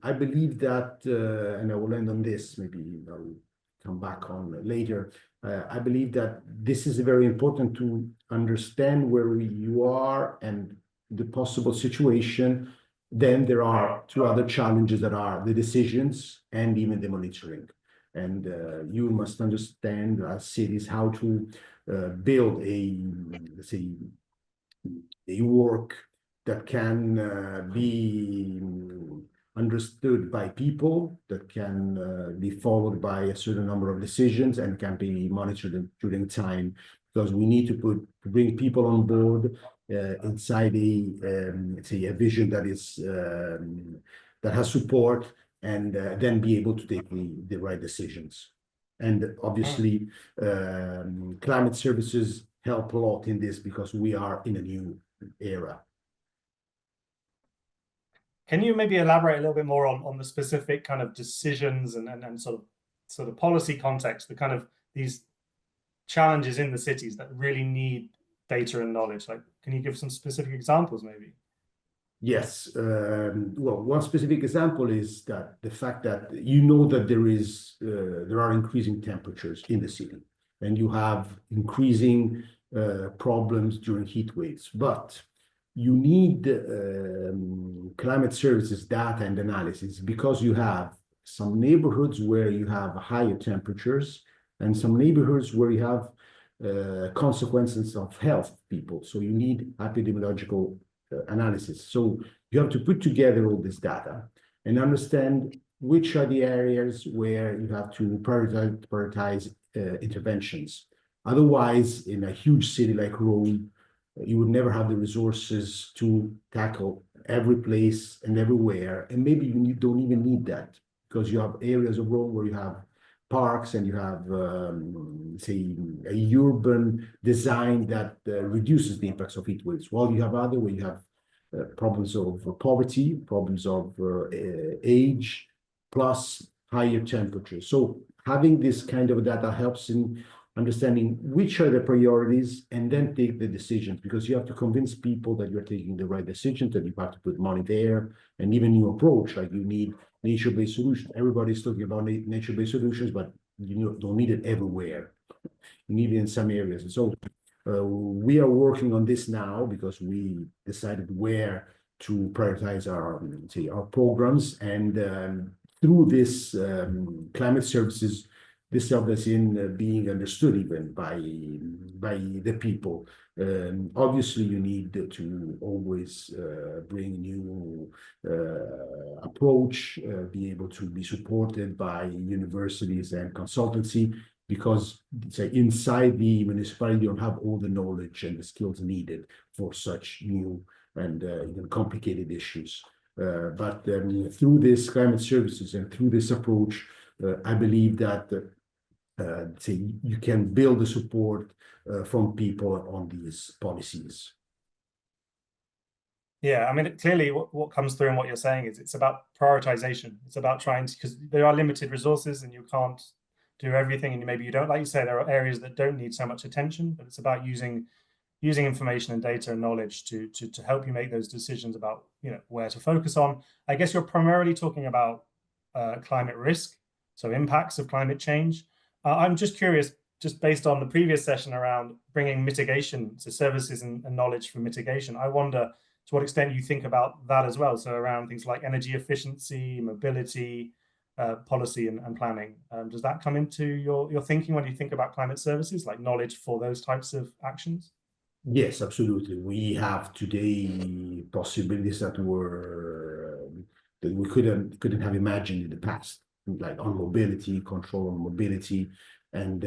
I believe that, and I will end on this. Maybe I'll come back on later. I believe that this is very important to understand where you are and the possible situation. Then there are two other challenges that are the decisions and even the monitoring. And you must understand as cities how to build let's say, a work that can be understood by people, that can be followed by a certain number of decisions, and can be monitored during time, because we need to bring people on board inside a vision that is that has support, and then be able to take the right decisions. And obviously, climate services help a lot in this, because we are in a new era. Can you maybe elaborate a little bit more on the specific kind of decisions and sort of policy context, the kind of these challenges in the cities that really need data and knowledge? Like, can you give some specific examples maybe? Yes. Well, one specific example is that the fact that you know that there are increasing temperatures in the city, and you have increasing problems during heat waves, but you need climate services data and analysis because you have some neighborhoods where you have higher temperatures and some neighborhoods where you have consequences of health of people. So you need epidemiological analysis. So you have to put together all this data and understand which are the areas where you have to prioritize interventions. Otherwise, in a huge city like Rome, you would never have the resources to tackle every place and everywhere. And maybe you don't even need that because you have areas of Rome where you have parks and you have, say, a urban design that reduces the impacts of heat waves, while you have other where you have problems of poverty, problems of age, plus higher temperatures. So having this kind of data helps in understanding which are the priorities and then take the decisions, because you have to convince people that you're taking the right decision, that you have to put money there, and even new approach, like you need nature-based solutions. Everybody's talking about nature-based solutions, but you don't need it everywhere. You need it in some areas. And so we are working on this now because we decided where to prioritize our, say, our programs, and through this climate services, this helped us in being understood even by the people. Obviously, you need to always bring new approach, be able to be supported by universities and consultancy, because say inside the municipality you don't have all the knowledge and the skills needed for such new and even complicated issues. But through this climate services and through this approach, I believe that say you can build the support from people on these policies. Yeah, I mean, clearly what comes through in what you're saying is it's about prioritization. It's about trying to, because there are limited resources and you can't do everything, and maybe you don't, like you say, there are areas that don't need so much attention, but it's about using information and data and knowledge to help you make those decisions about, you know, where to focus on. I guess you're primarily talking about climate risk, so impacts of climate change. I'm just curious, just based on the previous session around bringing mitigation, so services and knowledge for mitigation, I wonder to what extent you think about that as well. So around things like energy efficiency, mobility, policy and planning. Does that come into your thinking when you think about climate services, like knowledge for those types of actions? Yes, absolutely. We have today possibilities that we couldn't have imagined in the past, like on mobility, control on mobility, and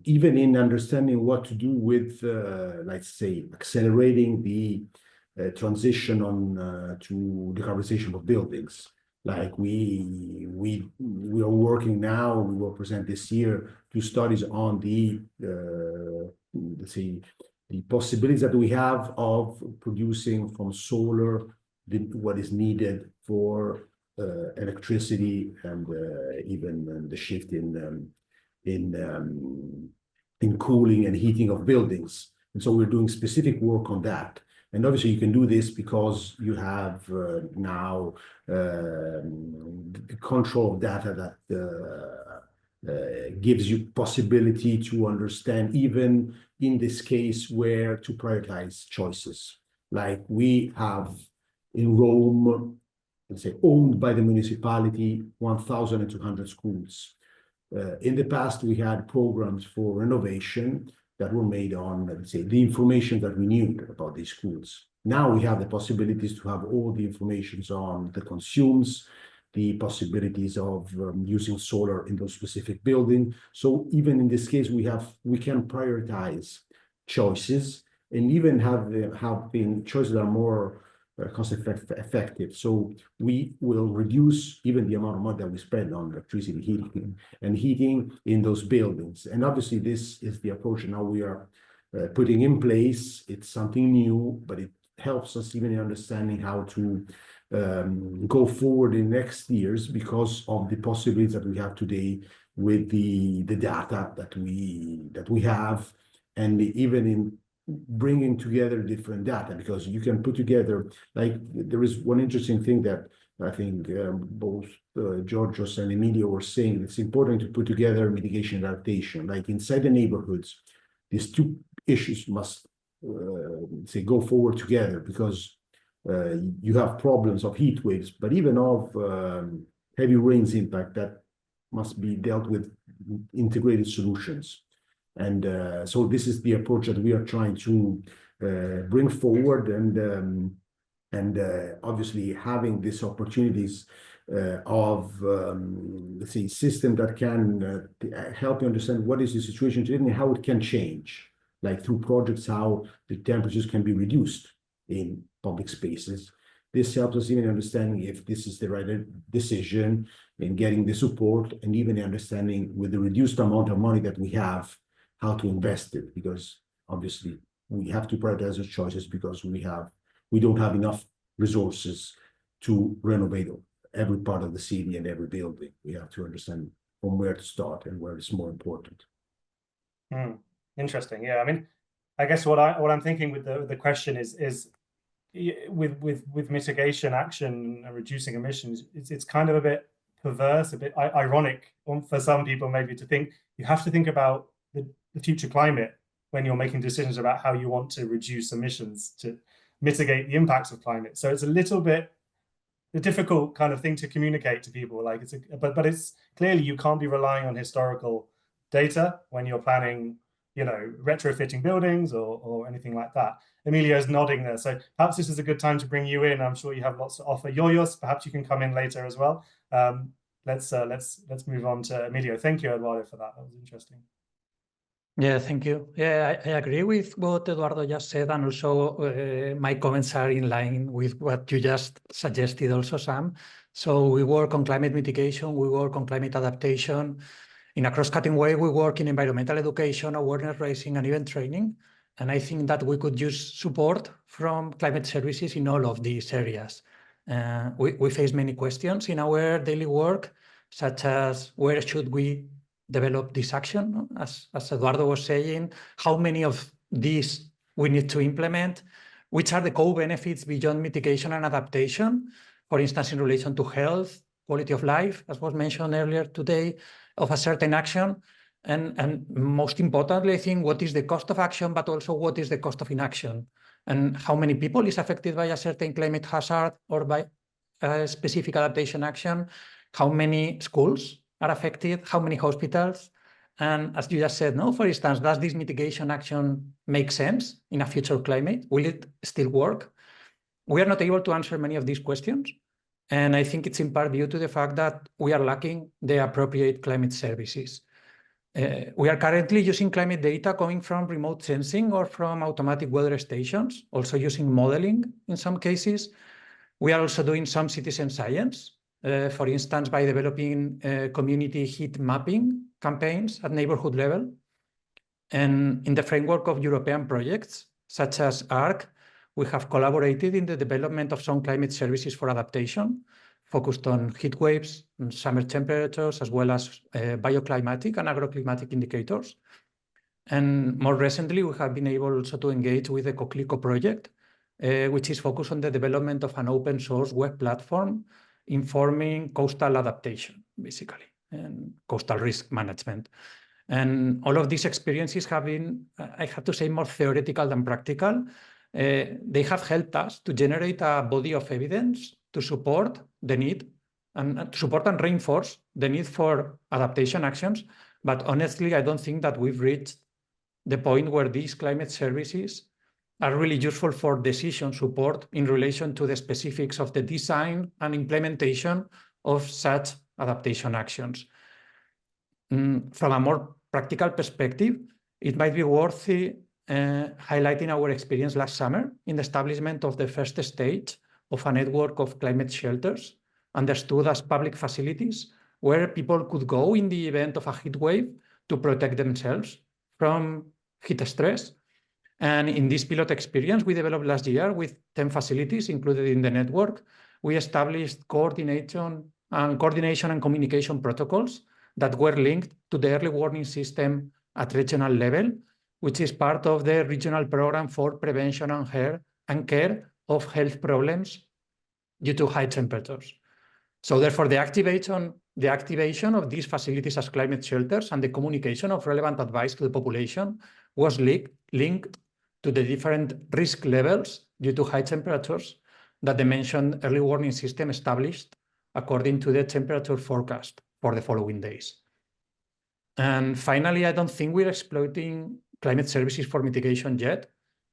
even in understanding what to do with, let's say, accelerating the transition on to decarbonization of buildings. Like we are working now. We will present this year 2 studies on the let's say the possibilities that we have of producing from solar what is needed for electricity, and even the shift in cooling and heating of buildings. And so we're doing specific work on that. And obviously you can do this because you have now the control of data that gives you possibility to understand, even in this case, where to prioritize choices. Like we have in Rome, let's say, owned by the municipality, 1,200 schools. In the past, we had programs for renovation that were made on, let's say, the information that we knew about these schools. Now we have the possibilities to have all the information on the consumes, the possibilities of using solar in those specific buildings. So even in this case, we can prioritize choices, and even have been choices that are more cost effective. So we will reduce even the amount of money that we spend on electricity, heating in those buildings. And obviously this is the approach now we are putting in place. It's something new, but it helps us even in understanding how to go forward in next years because of the possibilities that we have today with the data that we have, and even in bringing together different data, because you can put together, like, there is one interesting thing that I think both Georgios and Emilio were saying. It's important to put together mitigation and adaptation. Like inside the neighborhoods, these two issues must say go forward together, because you have problems of heat waves, but even of heavy rains impact that must be dealt with integrated solutions. And so this is the approach that we are trying to bring forward, and obviously having these opportunities of let's say system that can help you understand what is the situation today and how it can change, like through projects, how the temperatures can be reduced in public spaces. This helps us even understanding if this is the right decision, in getting the support, and even understanding with the reduced amount of money that we have, how to invest it, because obviously we have to prioritize those choices, because we don't have enough resources to renovate every part of the city and every building. We have to understand from where to start and where it's more important. Interesting. Yeah, I mean, I guess what I'm thinking with the question is with mitigation action and reducing emissions, it's kind of a bit perverse, a bit ironic for some people maybe, to think you have to think about the future climate when you're making decisions about how you want to reduce emissions to mitigate the impacts of climate. So it's a little bit a difficult kind of thing to communicate to people. Like but it's clearly you can't be relying on historical data when you're planning, retrofitting buildings or anything like that. Emilio's nodding there, so perhaps this is a good time to bring you in. I'm sure you have lots to offer. Yoyos, perhaps you can come in later as well. Let's move on to Emilio. Thank you, Eduardo, for that. That was interesting. Yeah, thank you. Yeah, I agree with what Eduardo just said, and also my comments are in line with what you just suggested also, Sam. So we work on climate mitigation, we work on climate adaptation. In a cross-cutting way, we work in environmental education, awareness raising, and even training. And I think that we could use support from climate services in all of these areas. We face many questions in our daily work, such as where should we develop this action, as Eduardo was saying, how many of these we need to implement, which are the co-benefits beyond mitigation and adaptation, for instance, in relation to health, quality of life, as was mentioned earlier today, of a certain action, and most importantly, I think, what is the cost of action, but also what is the cost of inaction, and how many people is affected by a certain climate hazard or by a specific adaptation action, how many schools are affected, how many hospitals, and as you just said, for instance, does this mitigation action make sense in a future climate? Will it still work? We are not able to answer many of these questions, and I think it's in part due to the fact that we are lacking the appropriate climate services. We are currently using climate data coming from remote sensing or from automatic weather stations, also using modeling in some cases. We are also doing some citizen science, for instance, by developing community heat mapping campaigns at neighborhood level. And in the framework of European projects, such as ARC, we have collaborated in the development of some climate services for adaptation, focused on heat waves and summer temperatures, as well as bioclimatic and agroclimatic indicators. And more recently, we have been able also to engage with the Coclico project, which is focused on the development of an open source web platform informing coastal adaptation, basically, and coastal risk management. And all of these experiences have been, I have to say, more theoretical than practical. They have helped us to generate a body of evidence to support the need and to support and reinforce the need for adaptation actions. But honestly, I don't think that we've reached the point where these climate services are really useful for decision support in relation to the specifics of the design and implementation of such adaptation actions. From a more practical perspective, it might be worth highlighting our experience last summer in the establishment of the first stage of a network of climate shelters, understood as public facilities where people could go in the event of a heat wave to protect themselves from heat stress. And in this pilot experience we developed last year with 10 facilities included in the network, we established coordination and communication protocols that were linked to the early warning system at regional level, which is part of the regional program for prevention and care of health problems due to high temperatures. So therefore, the activation of these facilities as climate shelters and the communication of relevant advice to the population was linked to the different risk levels due to high temperatures that the mentioned early warning system established according to the temperature forecast for the following days. And finally, I don't think we're exploiting climate services for mitigation yet.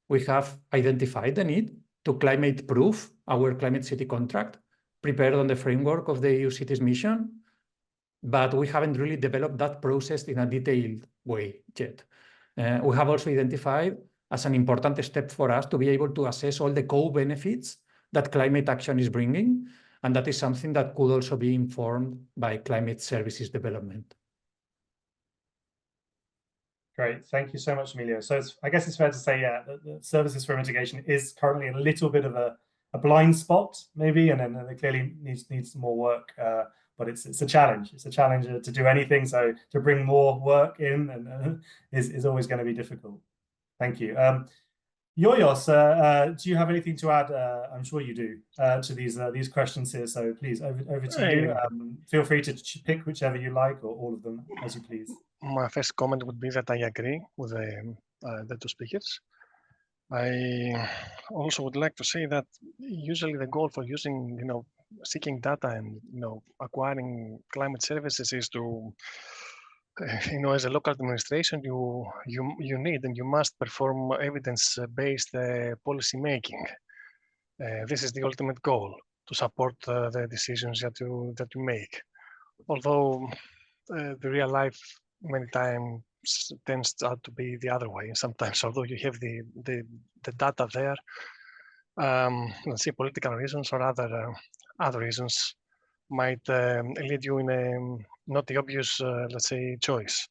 We have identified the need to climate-proof our climate city contract, prepared on the framework of the EU Cities mission, but we haven't really developed that process in a detailed way yet. We have also identified as an important step for us to be able to assess all the co-benefits that climate action is bringing, and that is something that could also be informed by climate services development. Great, thank you so much, Emilio. So I guess it's fair to say, yeah, the services for mitigation is currently a little bit of a blind spot, maybe, and then it clearly needs some more work. But it's a challenge. It's a challenge to do anything. So to bring more work in is always going to be difficult. Thank you. Yoyos, do you have anything to add? I'm sure you do, to these questions here. So please, over to you. Feel free to pick whichever you like, or all of them, as you please. My first comment would be that I agree with the two speakers. I also would like to say that usually the goal for using, seeking data and, acquiring climate services is to, as a local administration, you need and you must perform evidence-based policy making. This is the ultimate goal, to support the decisions that you make. Although the real life many times tends out to be the other way. Sometimes, although you have the data there, let's say political reasons or other reasons might lead you in a not the obvious, let's say, choice.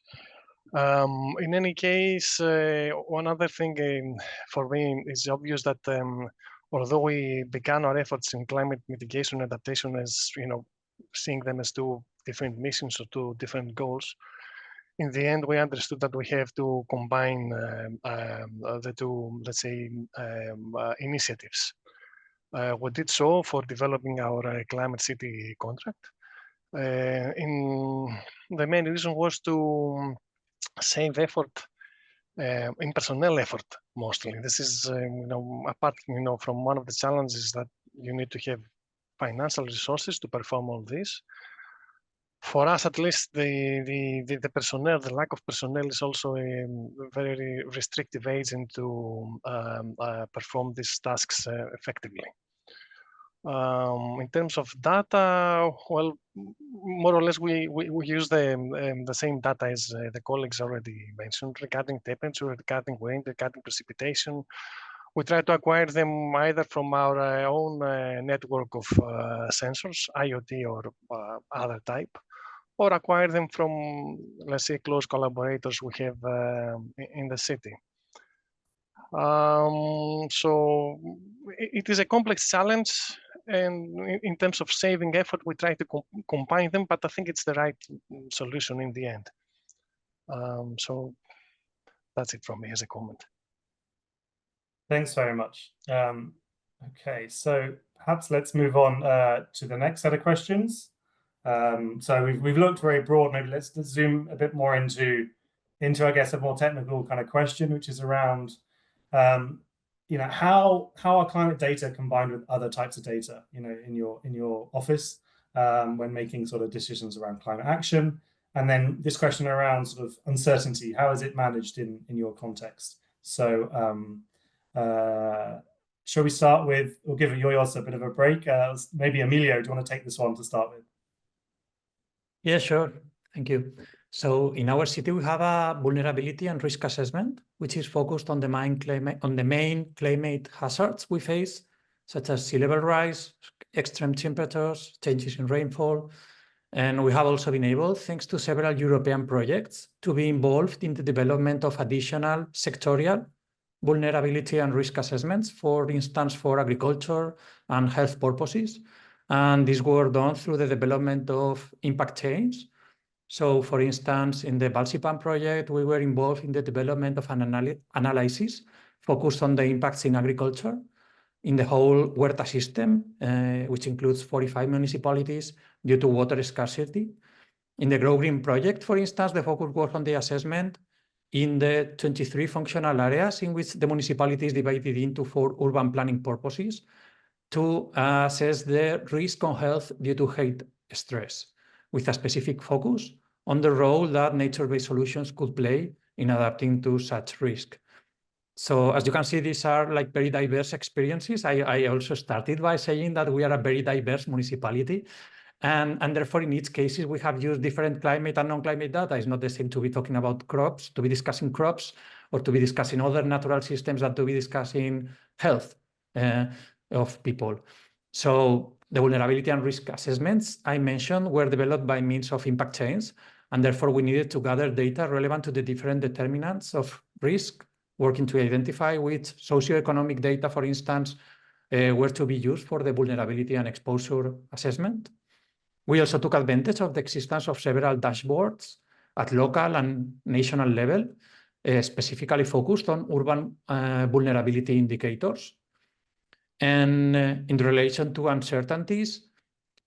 In any case, one other thing for me is obvious that although we began our efforts in climate mitigation and adaptation as, seeing them as two different missions or two different goals, in the end, we understood that we have to combine the two, let's say, initiatives. We did so for developing our climate city contract. The main reason was to save effort in personnel effort mostly. This is, apart, from one of the challenges that you need to have financial resources to perform all this. For us, at least, the personnel, the lack of personnel is also a very restrictive agent to perform these tasks effectively. In terms of data, well, more or less, we use the same data as the colleagues already mentioned regarding temperature, regarding wind, regarding precipitation. We try to acquire them either from our own network of sensors, IoT or other type, or acquire them from, let's say, close collaborators we have in the city. So it is a complex challenge, and in terms of saving effort, we try to combine them, but I think it's the right solution in the end. So that's it from me as a comment. Thanks very much. Okay, so perhaps let's move on to the next set of questions. So we've looked very broad. Maybe let's zoom a bit more into I guess a more technical kind of question, which is around how are climate data combined with other types of data in your office when making sort of decisions around climate action, and then this question around sort of uncertainty, how is it managed in your context? So shall we start with, we'll give Yoyos a bit of a break. Maybe Emilio, do you want to take this one to start with? Yeah, sure. Thank you. So in our city, we have a vulnerability and risk assessment, which is focused on the main climate hazards we face, such as sea level rise, extreme temperatures, changes in rainfall. And we have also been able, thanks to several European projects, to be involved in the development of additional sectorial vulnerability and risk assessments, for instance, for agriculture and health purposes, And these were done through the development of impact chains. So, for instance, in the Balsipan project, we were involved in the development of an analysis focused on the impacts in agriculture in the whole Huerta system, which includes 45 municipalities due to water scarcity. In the Grow Green project, for instance, the focus was on the assessment in the 23 functional areas in which the municipality is divided into for urban planning purposes to assess the risk on health due to heat stress, with a specific focus on the role that nature-based solutions could play in adapting to such risk. So as you can see, these are like very diverse experiences. I also started by saying that we are a very diverse municipality. And therefore, in each case, we have used different climate and non-climate data. It's not the same to be talking about crops, to be discussing crops, or to be discussing other natural systems than to be discussing health of people. So the vulnerability and risk assessments I mentioned were developed by means of impact chains. And therefore, we needed to gather data relevant to the different determinants of risk, working to identify which socioeconomic data, for instance, were to be used for the vulnerability and exposure assessment. We also took advantage of the existence of several dashboards at local and national level, specifically focused on urban vulnerability indicators. And in relation to uncertainties,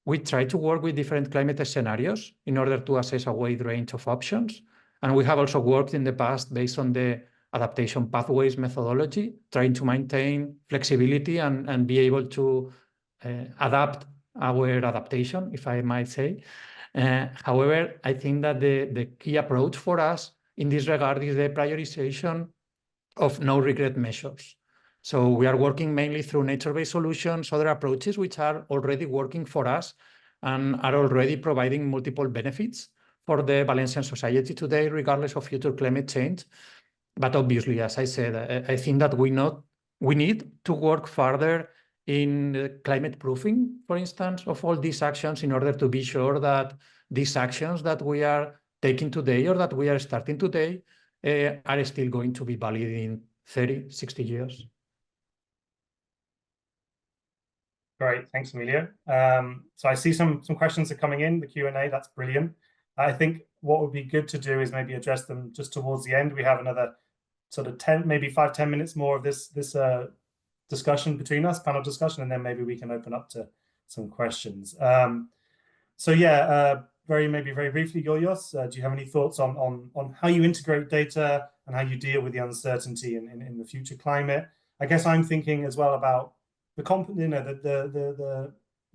we try to work with different climate scenarios in order to assess a wide range of options. And we have also worked in the past based on the adaptation pathways methodology, trying to maintain flexibility and be able to adapt our adaptation, if I might say. However, I think that the key approach for us in this regard is the prioritization of no regret measures. So we are working mainly through nature-based solutions, other approaches which are already working for us and are already providing multiple benefits for the Valencian society today, regardless of future climate change. But obviously, as I said, I think that we need to work further in climate proofing, for instance, of all these actions in order to be sure that these actions that we are taking today or that we are starting today are still going to be valid in 30, 60 years. Great, thanks, Emilio. So I see some questions are coming in, the Q&A, that's brilliant. I think what would be good to do is maybe address them just towards the end. We have another sort of 10, maybe 5-10 minutes more of this discussion between us, panel discussion, and then maybe we can open up to some questions. So yeah, very briefly, Giorgos, do you have any thoughts on how you integrate data and how you deal with the uncertainty in the future climate? I guess I'm thinking as well about the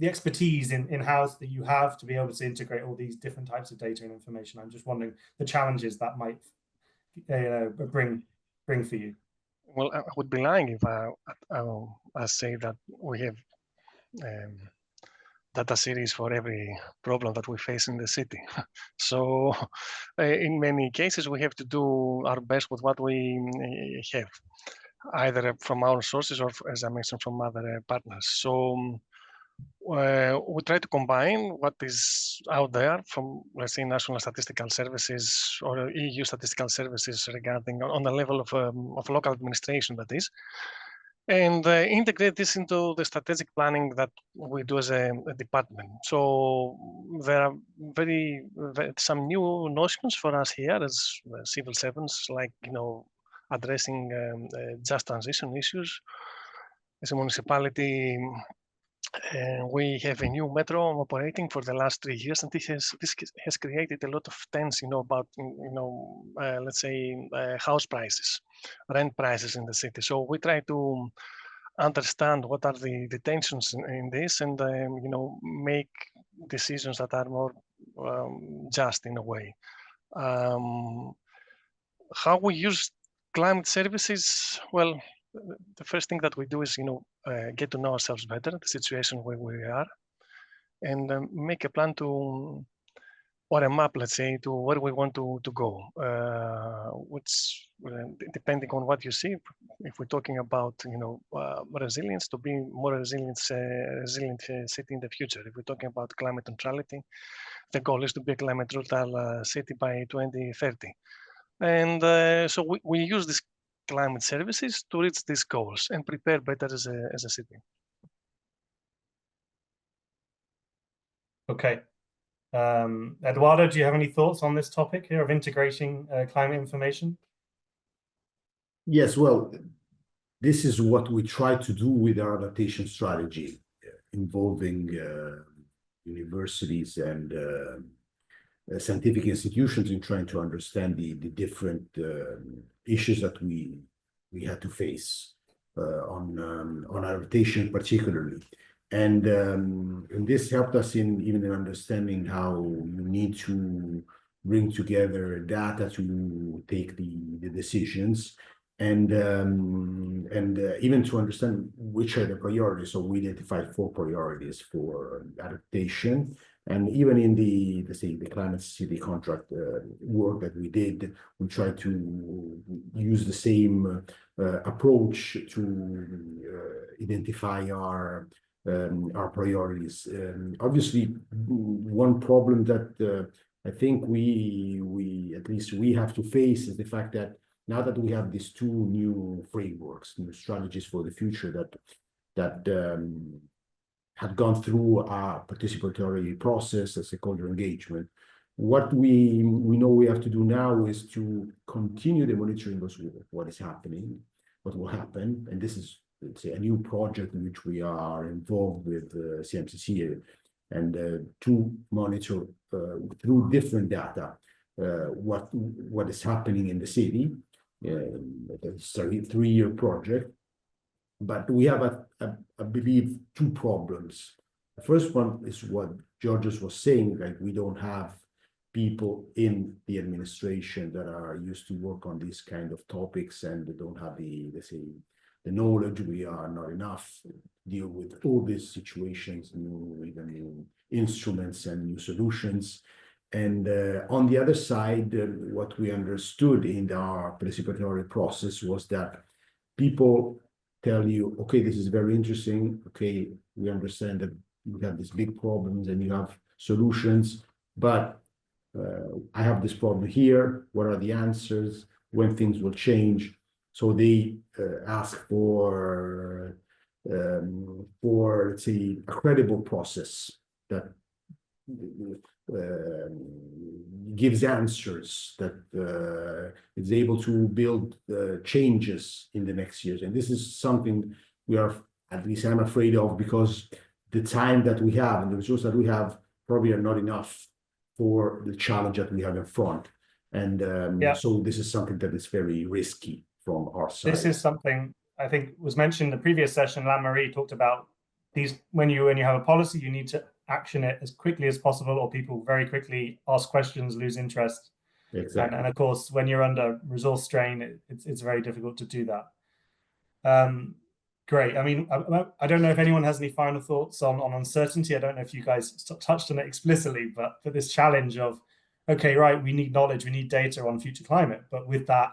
expertise in-house that you have to be able to integrate all these different types of data and information. I'm just wondering the challenges that might bring for you. Well, I would be lying if I say that we have data series for every problem that we face in the city. So in many cases, we have to do our best with what we have, either from our sources or, as I mentioned, from other partners. So we try to combine what is out there from, let's say, national statistical services or EU statistical services regarding on the level of local administration, that is, and integrate this into the strategic planning that we do as a department. So there are some new notions for us here as civil servants, like, addressing just transition issues. As a municipality, we have a new metro operating for the last 3 years, and this has created a lot of tension, about let's say house prices, rent prices in the city. So we try to understand what are the tensions in this, and make decisions that are more just in a way. How we use climate services? Well, the first thing that we do is get to know ourselves better, the situation where we are, and make a plan or a map, let's say, to where we want to go, which depending on what you see, if we're talking about resilience, to be more resilient city in the future. If we're talking about climate neutrality, the goal is to be a climate neutral city by 2030. And so we use these climate services to reach these goals and prepare better as a city. Okay. Eduardo, do you have any thoughts on this topic here of integrating climate information? Yes, well, this is what we try to do with our adaptation strategy, involving universities and scientific institutions in trying to understand the different issues that we had to face on adaptation particularly. And this helped us even in understanding how you need to bring together data to take the decisions, and even to understand which are the priorities. So we identified 4 priorities for adaptation. And even in the, let's say, the climate city contract work that we did, we tried to use the same approach to identify our priorities. Obviously, one problem that I think we at least we have to face is the fact that now that we have these 2 new frameworks, new strategies for the future that had gone through a participatory process, a stakeholder engagement. What we know we have to do now is to continue the monitoring of what is happening, what will happen, and this is, let's say, a new project in which we are involved with CMCC, and to monitor through different data what is happening in the city. It's a 3-year project. But we have, I believe, 2 problems. The first one is what Georgios was saying, like we don't have people in the administration that are used to work on these kind of topics, and they don't have the, let's say, the knowledge. We are not enough to deal with all these situations, even new instruments and new solutions. And on the other side, what we understood in our participatory process was that people tell you, okay, this is very interesting. Okay, we understand that you have these big problems and you have solutions, but I have this problem here. What are the answers? When things will change? So they ask for, let's say, a credible process that gives answers, that is able to build changes in the next years. And this is something we are, at least I'm afraid of, because the time that we have and the resources that we have probably are not enough for the challenge that we have in front. And so this is something that is very risky from our side. This is something I think was mentioned in the previous session. Marie talked about these, when you have a policy, you need to action it as quickly as possible, or people very quickly ask questions, lose interest. Exactly. And of course, when you're under resource strain, it's very difficult to do that. Great. I mean, I don't know if anyone has any final thoughts on uncertainty. I don't know if you guys touched on it explicitly, but for this challenge of, okay, right, we need knowledge, we need data on future climate, but with that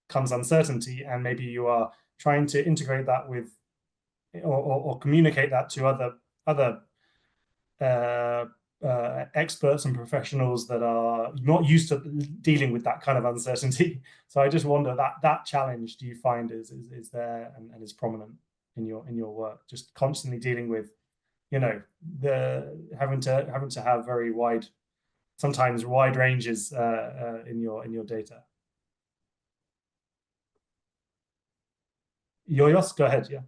comes uncertainty, and maybe you are trying to integrate that with or communicate that to other experts and professionals that are not used to dealing with that kind of uncertainty. So I just wonder that challenge, do you find is there and is prominent in your work, just constantly dealing with, the having to have very sometimes wide ranges in your data. Yoyos, go ahead. Yeah.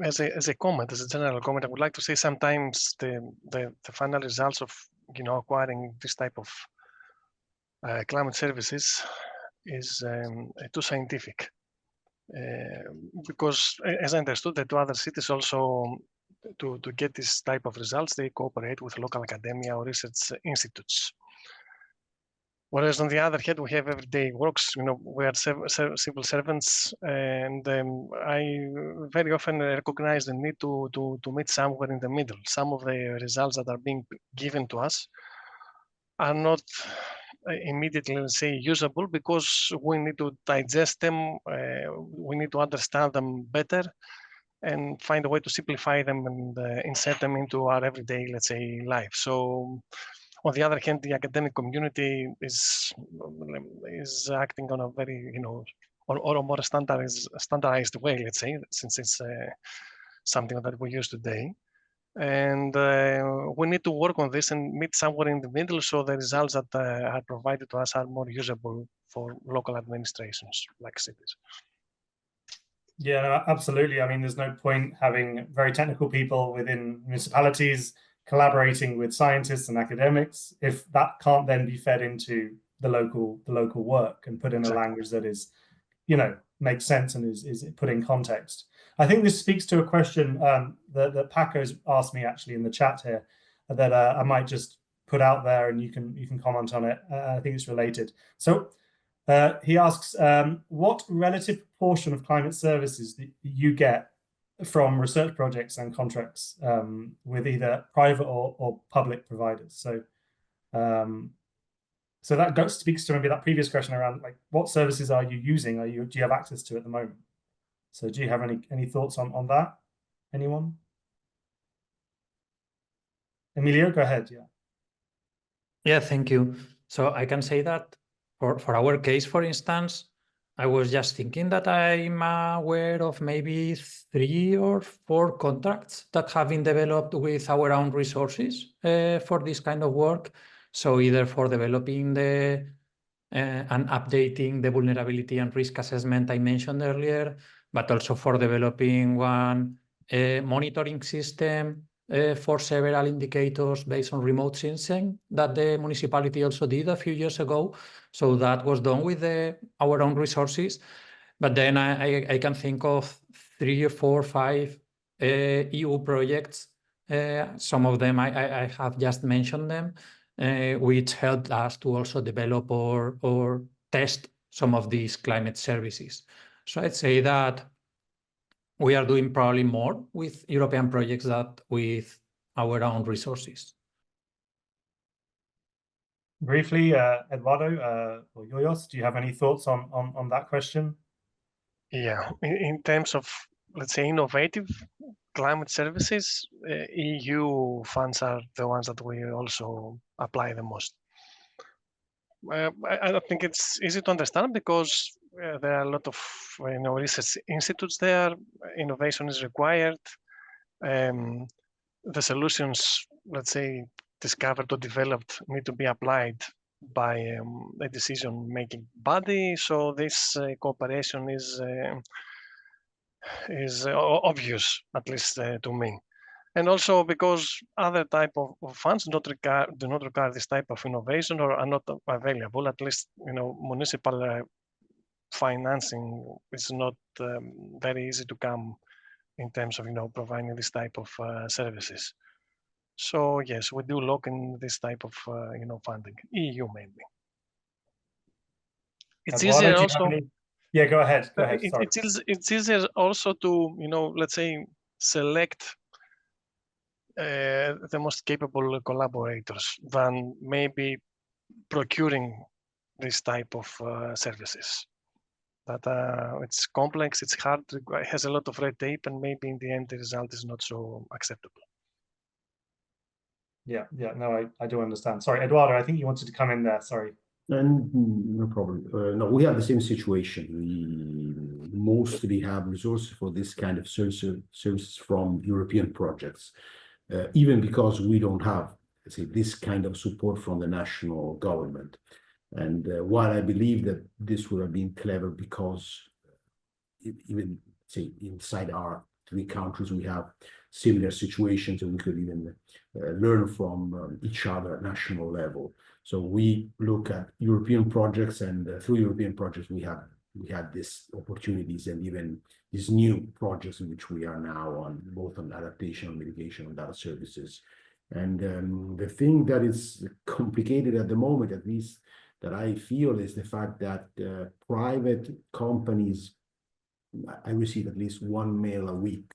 As a comment, as a general comment, I would like to say sometimes the final results of acquiring this type of climate services is too scientific, because as I understood, that to other cities also to get this type of results, they cooperate with local academia or research institutes. Whereas on the other hand, we have everyday works, we are civil servants, and I very often recognize the need to meet somewhere in the middle. Some of the results that are being given to us are not immediately, let's say, usable, because we need to digest them, we need to understand them better, and find a way to simplify them and insert them into our everyday, let's say, life. So on the other hand, the academic community is acting on a very, or a more standardized way, let's say, since it's something that we use today. And we need to work on this and meet somewhere in the middle so the results that are provided to us are more usable for local administrations like cities. Yeah, no, absolutely. I mean, there's no point having very technical people within municipalities collaborating with scientists and academics if that can't then be fed into the local work and put in a language that is, you know, makes sense and is put in context. I think this speaks to a question that Paco's asked me actually in the chat here that I might just put out there and you can comment on it. I think it's related. So he asks, what relative proportion of climate services that you get from research projects and contracts with either private or public providers? So so that speaks to maybe that previous question around like what services are you using? Do you have access to at the moment? So do you have any thoughts on that? Anyone? Emilio, go ahead. Yeah. Yeah, thank you. So I can say that for our case, for instance, I was just thinking that I'm aware of maybe 3 or 4 contracts that have been developed with our own resources for this kind of work. So either for developing and updating the vulnerability and risk assessment I mentioned earlier, but also for developing one monitoring system for several indicators based on remote sensing that the municipality also did a few years ago. So that was done with our own resources. But then I can think of 3 or 4 or 5 EU projects. Some of them I have just mentioned them, which helped us to also develop or test some of these climate services. So I'd say that we are doing probably more with European projects than with our own resources. Briefly, Eduardo or Yoyos, do you have any thoughts on that question? Yeah, in terms of, let's say, innovative climate services, EU funds are the ones that we also apply the most. I don't think it's easy to understand because there are a lot of research institutes there. Innovation is required. The solutions, let's say, discovered or developed need to be applied by a decision-making body. So this cooperation is obvious, at least to me. And also because other type of funds do not require this type of innovation or are not available. At least municipal financing is not very easy to come in terms of providing this type of services. So yes, we do look in this type of funding, EU mainly. It's Eduardo, easier also. Yeah, go ahead. Go ahead. Sorry. It's easier also to let's say select the most capable collaborators than maybe procuring this type of services. But it's complex, it's hard, it has a lot of red tape, and maybe in the end the result is not so acceptable. Yeah, no, I do understand. Sorry, Eduardo, I think you wanted to come in there. Sorry. No problem. No, we have the same situation. We mostly have resources for this kind of services from European projects, even because we don't have, let's say, this kind of support from the national government. And while I believe that this would have been clever because even, say, inside our 3 countries, we have similar situations and we could even learn from each other at national level. So we look at European projects, and through European projects, we had these opportunities and even these new projects in which we are now on, both on adaptation and mitigation and data services. And the thing that is complicated at the moment, at least that I feel, is the fact that private companies, I receive at least 1 mail a week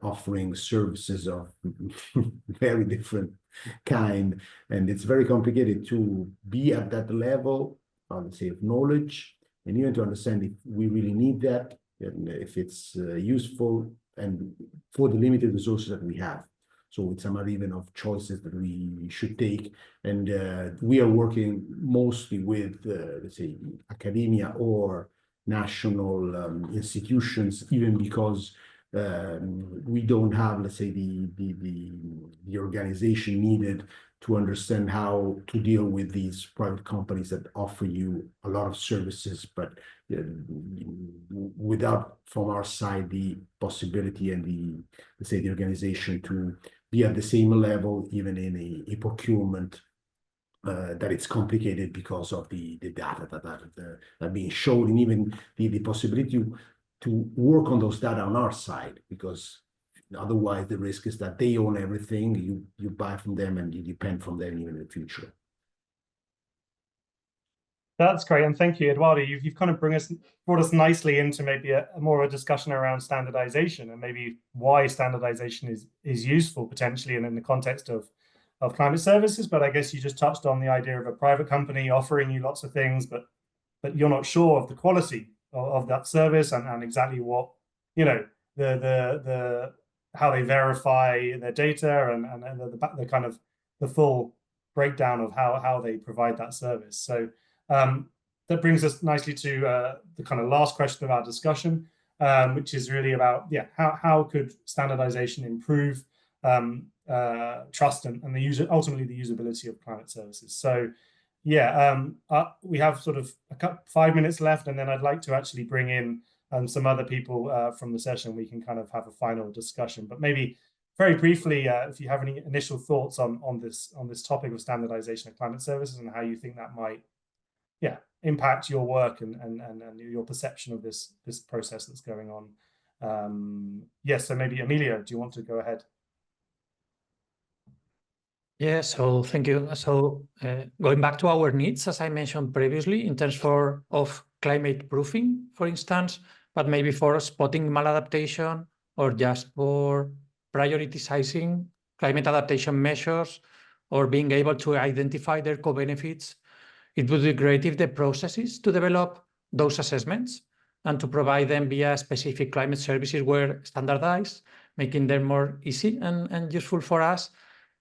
offering services of very different kind, and it's very complicated to be at that level, let's say, of knowledge, and even to understand if we really need that and if it's useful and for the limited resources that we have. So it's a matter even of choices that we should take, and we are working mostly with, let's say, academia or national institutions, even because we don't have, let's say, the organization needed to understand how to deal with these private companies that offer you a lot of services, but without, from our side, the possibility and the, let's say, the organization to be at the same level, even in a procurement that it's complicated because of the data that are being shown, and even the possibility to work on those data on our side, because otherwise the risk is that they own everything, you buy from them and you depend from them even in the future. That's great, and thank you, Eduardo. You've kind of brought us nicely into maybe a more of a discussion around standardization and maybe why standardization is useful potentially and in the context of climate services. But I guess you just touched on the idea of a private company offering you lots of things, but you're not sure of the quality of that service and exactly what, you know, the how they verify their data and the kind of the full breakdown of how they provide that service. So that brings us nicely to the kind of last question of our discussion, which is really about, yeah, how could standardization improve trust and ultimately the usability of climate services. So yeah, we have sort of 5 minutes left, and then I'd like to actually bring in some other people from the session. We can kind of have a final discussion, but maybe very briefly, if you have any initial thoughts on this topic of standardization of climate services and how you think that might, yeah, impact your work and your perception of this process that's going on. Yes, so maybe Emilio, do you want to go ahead? Yeah, so thank you. So going back to our needs, as I mentioned previously, in terms of climate proofing, for instance, but maybe for spotting maladaptation or just for prioritizing climate adaptation measures or being able to identify their co-benefits, it would be great if the processes to develop those assessments and to provide them via specific climate services were standardized, making them more easy and useful for us.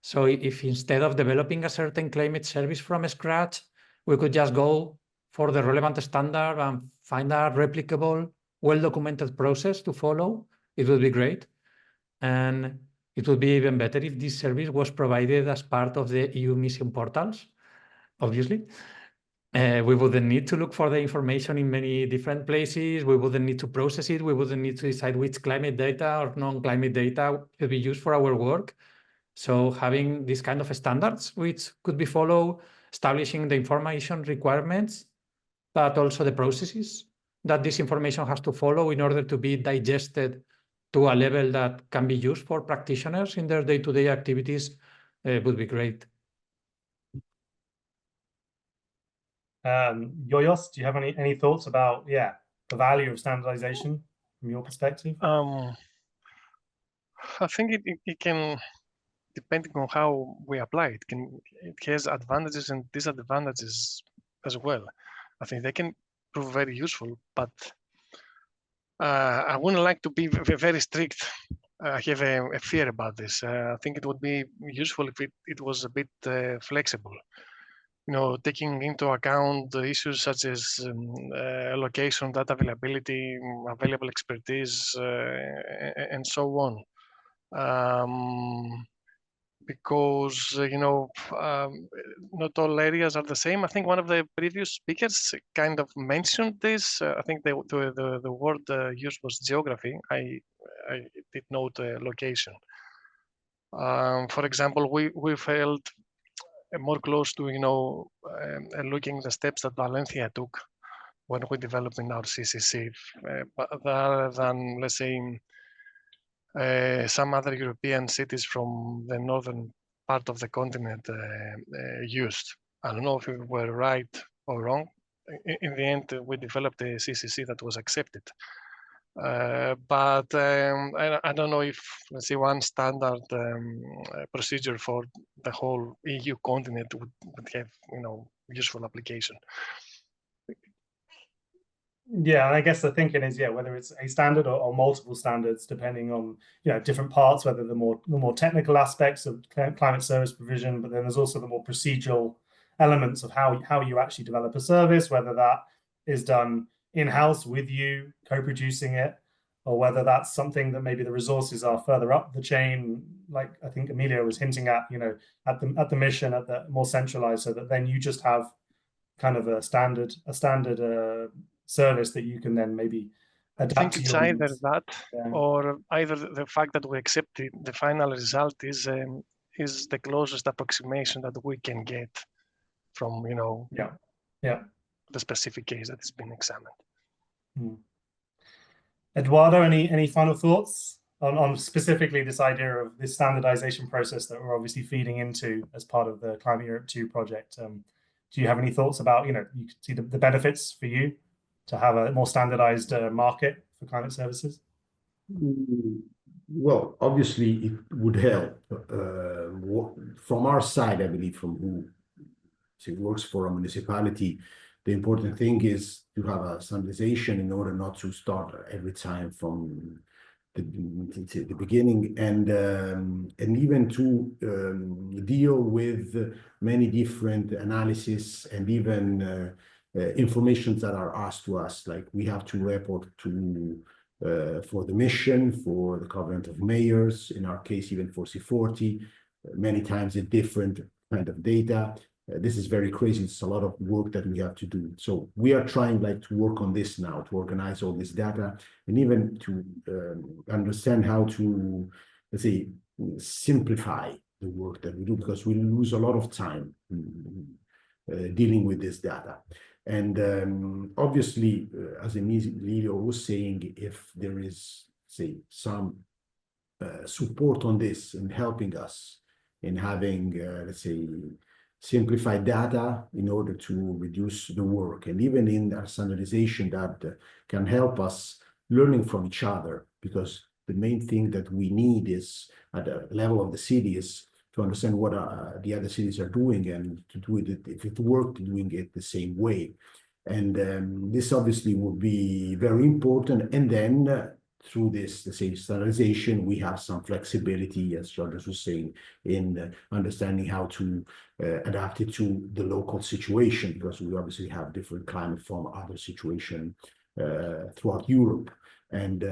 So if instead of developing a certain climate service from scratch, we could just go for the relevant standard and find a replicable, well-documented process to follow, it would be great. And it would be even better if this service was provided as part of the EU mission portals, obviously. We wouldn't need to look for the information in many different places. We wouldn't need to process it. We wouldn't need to decide which climate data or non-climate data could be used for our work. So having these kind of standards, which could be followed, establishing the information requirements, but also the processes that this information has to follow in order to be digested to a level that can be used for practitioners in their day-to-day activities would be great. Yoyos, do you have any thoughts about, yeah, the value of standardization from your perspective? I think it can, depending on how we apply it, it has advantages and disadvantages as well. I think they can prove very useful, but I wouldn't like to be very strict. I have a fear about this. I think it would be useful if it was a bit flexible. You know, taking into account the issues such as location, data availability, available expertise, and so on. Because not all areas are the same. I think one of the previous speakers kind of mentioned this. I think the word used was geography. I did note location. For example, we felt more close to looking the steps that Valencia took when we developed in our CCC, rather than, let's say, some other European cities from the northern part of the continent used. I don't know if we were right or wrong. In the end, we developed a CCC that was accepted. But I don't know if, let's say, one standard procedure for the whole EU continent would have, useful application. Yeah, and I guess the thinking is, yeah, whether it's a standard or multiple standards, depending on different parts, whether the more technical aspects of climate service provision, but then there's also the more procedural elements of how you actually develop a service, whether that is done in-house with you, co-producing it, or whether that's something that maybe the resources are further up the chain, like I think Emilio was hinting at, at the mission, at the more centralized, so that then you just have kind of a standard service that you can then maybe adapt I think to it's your either needs. that, Yeah. or either the fact that we accept the final result is the closest approximation that we can get from the specific case that has been examined. Eduardo, any final thoughts on specifically this idea of this standardization process that we're obviously feeding into as part of the Climate Europe 2 project? Do you have any thoughts about, you can see the benefits for you to have a more standardized market for climate services? Well, obviously it would help. From our side, I believe, from who works for a municipality, the important thing is to have a standardization in order not to start every time from the beginning, and even to deal with many different analysis and even informations that are asked to us. Like we have to report to for the mission, for the Covenant of Mayors, in our case, even for C40, many times a different kind of data. This is very crazy. It's a lot of work that we have to do. So we are trying to work on this now, to organize all this data, and even to understand how to, let's say, simplify the work that we do, because we lose a lot of time dealing with this data. And obviously, as Emilio was saying, if there is, say, some support on this in helping us in having, let's say, simplified data in order to reduce the work, and even in our standardization that can help us learning from each other, because the main thing that we need is at the level of the city is to understand what the other cities are doing, and to do it, if it worked, doing it the same way. And this obviously would be very important. And then through this, let's say, standardization, we have some flexibility, as Jordan was saying, in understanding how to adapt it to the local situation, because we obviously have different climate from other situations throughout Europe. And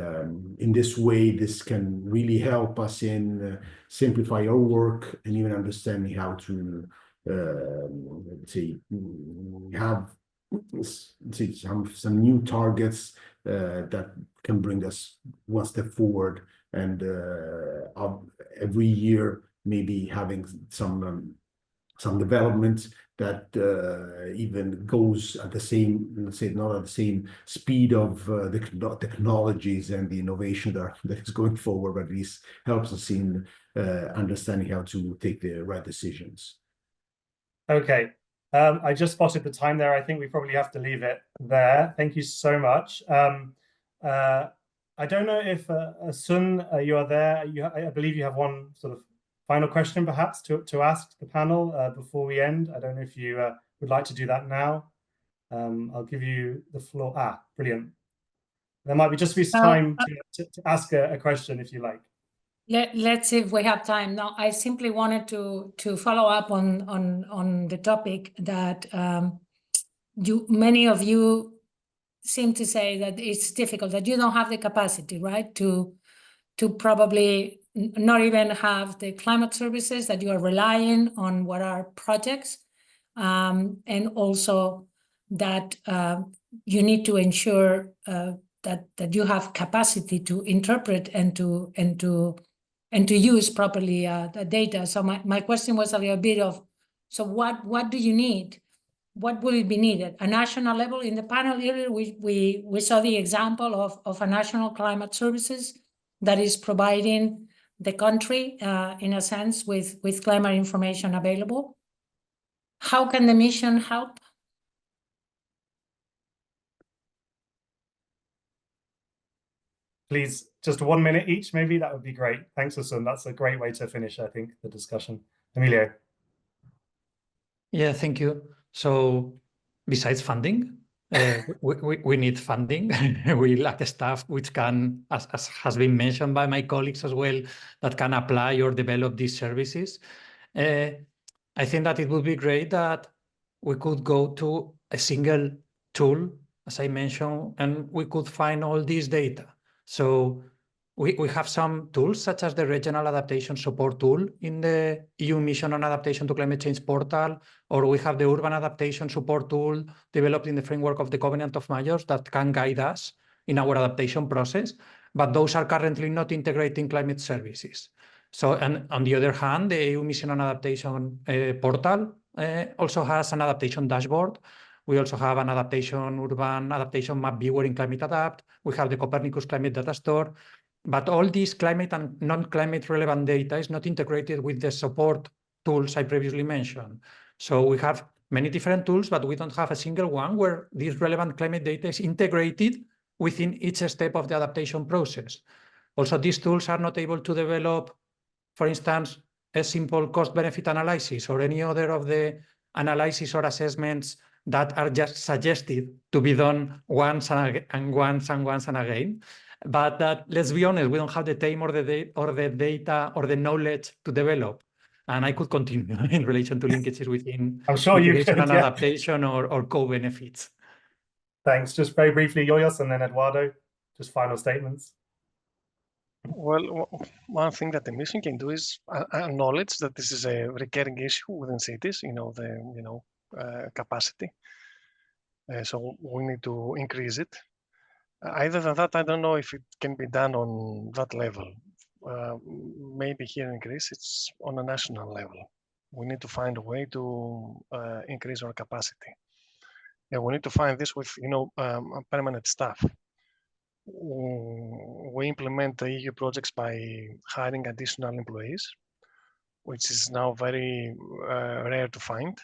in this way, this can really help us in simplify our work, and even understanding how to, let's say, have some new targets that can bring us one step forward, and every year maybe having some development that even goes at the same, let's say, not at the same speed of the technologies and the innovation that is going forward, but at least helps us in understanding how to take the right decisions. Okay. I just spotted the time there. I think we probably have to leave it there. Thank you so much. I don't know if Sun, you are there. I believe you have one sort of final question, perhaps, to ask the panel before we end. I don't know if you would like to do that now. I'll give you the floor. Brilliant. There might be just be time to ask a question if you like. Let's see if we have time. Now, I simply wanted to follow up on the topic that many of you seem to say that it's difficult, that you don't have the capacity, right, to probably not even have the climate services, that you are relying on what are projects, and also that you need to ensure that you have capacity to interpret and to use properly the data. So my question was a little bit of, so what do you need? What will it be needed? A national level? In the panel earlier, we saw the example of a national climate services that is providing the country, in a sense, with climate information available. How can the mission help? Please, just 1 minute each, maybe. That would be great. Thanks, Asun. That's a great way to finish, I think, the discussion. Emilio. Yeah, thank you. So besides funding, we need funding. We lack staff which can, as has been mentioned by my colleagues as well, that can apply or develop these services. I think that it would be great that we could go to a single tool, as I mentioned, and we could find all this data. So we have some tools such as the Regional Adaptation Support Tool in the EU Mission on Adaptation to Climate Change portal, or we have the Urban Adaptation Support Tool developed in the framework of the Covenant of Mayors that can guide us in our adaptation process, but those are currently not integrating climate services. So, and on the other hand, the EU Mission on Adaptation portal also has an adaptation dashboard. We also have an urban adaptation map viewer in Climate Adapt. We have the Copernicus Climate Data Store. But all these climate and non-climate relevant data is not integrated with the support tools I previously mentioned. So we have many different tools, but we don't have a single one where this relevant climate data is integrated within each step of the adaptation process. Also, these tools are not able to develop, for instance, a simple cost-benefit analysis or any other of the analysis or assessments that are just suggested to be done once and again. But let's be honest, we don't have the time or the data or the knowledge to develop. And I could continue in relation to linkages within I'm sure you mitigation could, and yeah. adaptation or co-benefits. Thanks. Just very briefly, Yoyos, and then Eduardo, just final statements. Well, one thing that the mission can do is acknowledge that this is a recurring issue within cities, capacity. So we need to increase it. Either than that, I don't know if it can be done on that level. Maybe here in Greece, it's on a national level. We need to find a way to increase our capacity. And we need to find this with, permanent staff. We implement the EU projects by hiring additional employees, which is now very rare to find.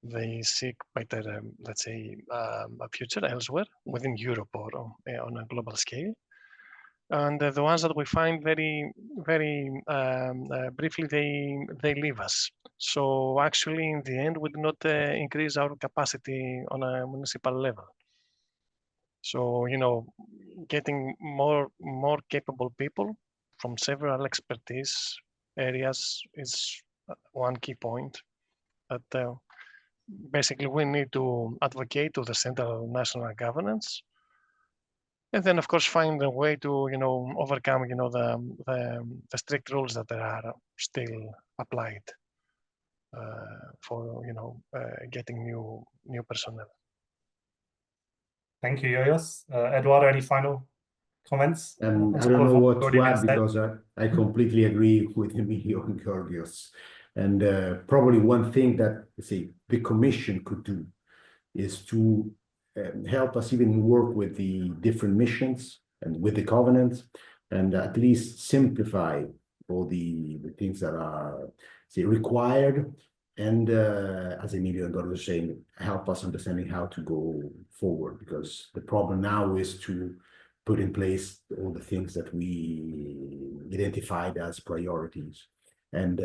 They seek better, let's say, a future elsewhere within Europe or on a global scale. And the ones that we find very, very briefly, they leave us. So actually, in the end, we do not increase our capacity on a municipal level. So, getting more capable people from several expertise areas is one key point. That basically we need to advocate to the central national governance, and then of course find a way to overcome the strict rules that are still applied for getting new personnel. Thank you, Yoyos. Eduardo, any final comments? I don't know what to add because I completely agree with Emilio and Georgios. And probably one thing that, let's say, the Commission could do is to help us even work with the different missions and with the covenants, and at least simplify all the things that are, say, required. And as Emilio and Georgios are saying, help us understanding how to go forward, because the problem now is to put in place all the things that we identified as priorities. And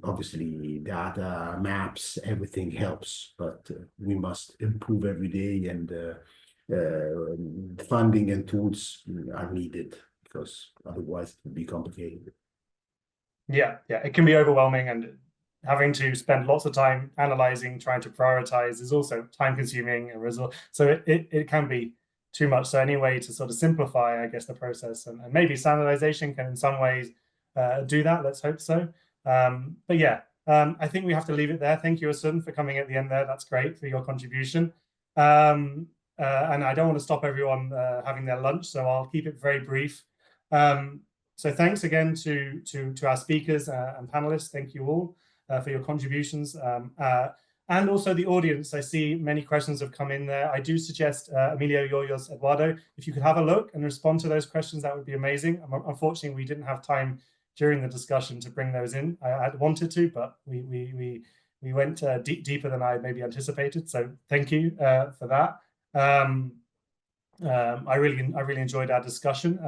obviously data, maps, everything helps, but we must improve every day, and funding and tools are needed, because otherwise it would be complicated. Yeah, it can be overwhelming, and having to spend lots of time analyzing, trying to prioritize is also time consuming and result. So it can be too much. So any way to sort of simplify, I guess, the process, and maybe standardization can in some ways do that. Let's hope so. But yeah, I think we have to leave it there. Thank you, Asun, for coming at the end there. That's great for your contribution. And I don't want to stop everyone having their lunch, so I'll keep it very brief. So thanks again to our speakers and panelists. Thank you all for your contributions. And also the audience. I see many questions have come in there. I do suggest, Emilio, Yoyos, Eduardo, if you could have a look and respond to those questions, that would be amazing. Unfortunately, we didn't have time during the discussion to bring those in. I wanted to, but we went deeper than I maybe anticipated. So thank you for that. I really enjoyed our discussion,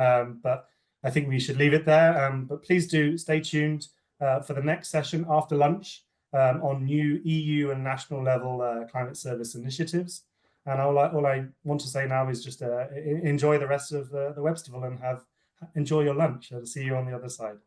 but I think we should leave it there. But please do stay tuned for the next session after lunch on new EU and national level climate service initiatives. And all I want to say now is just enjoy the rest of the Webstival and enjoy your lunch. I'll see you on the other side.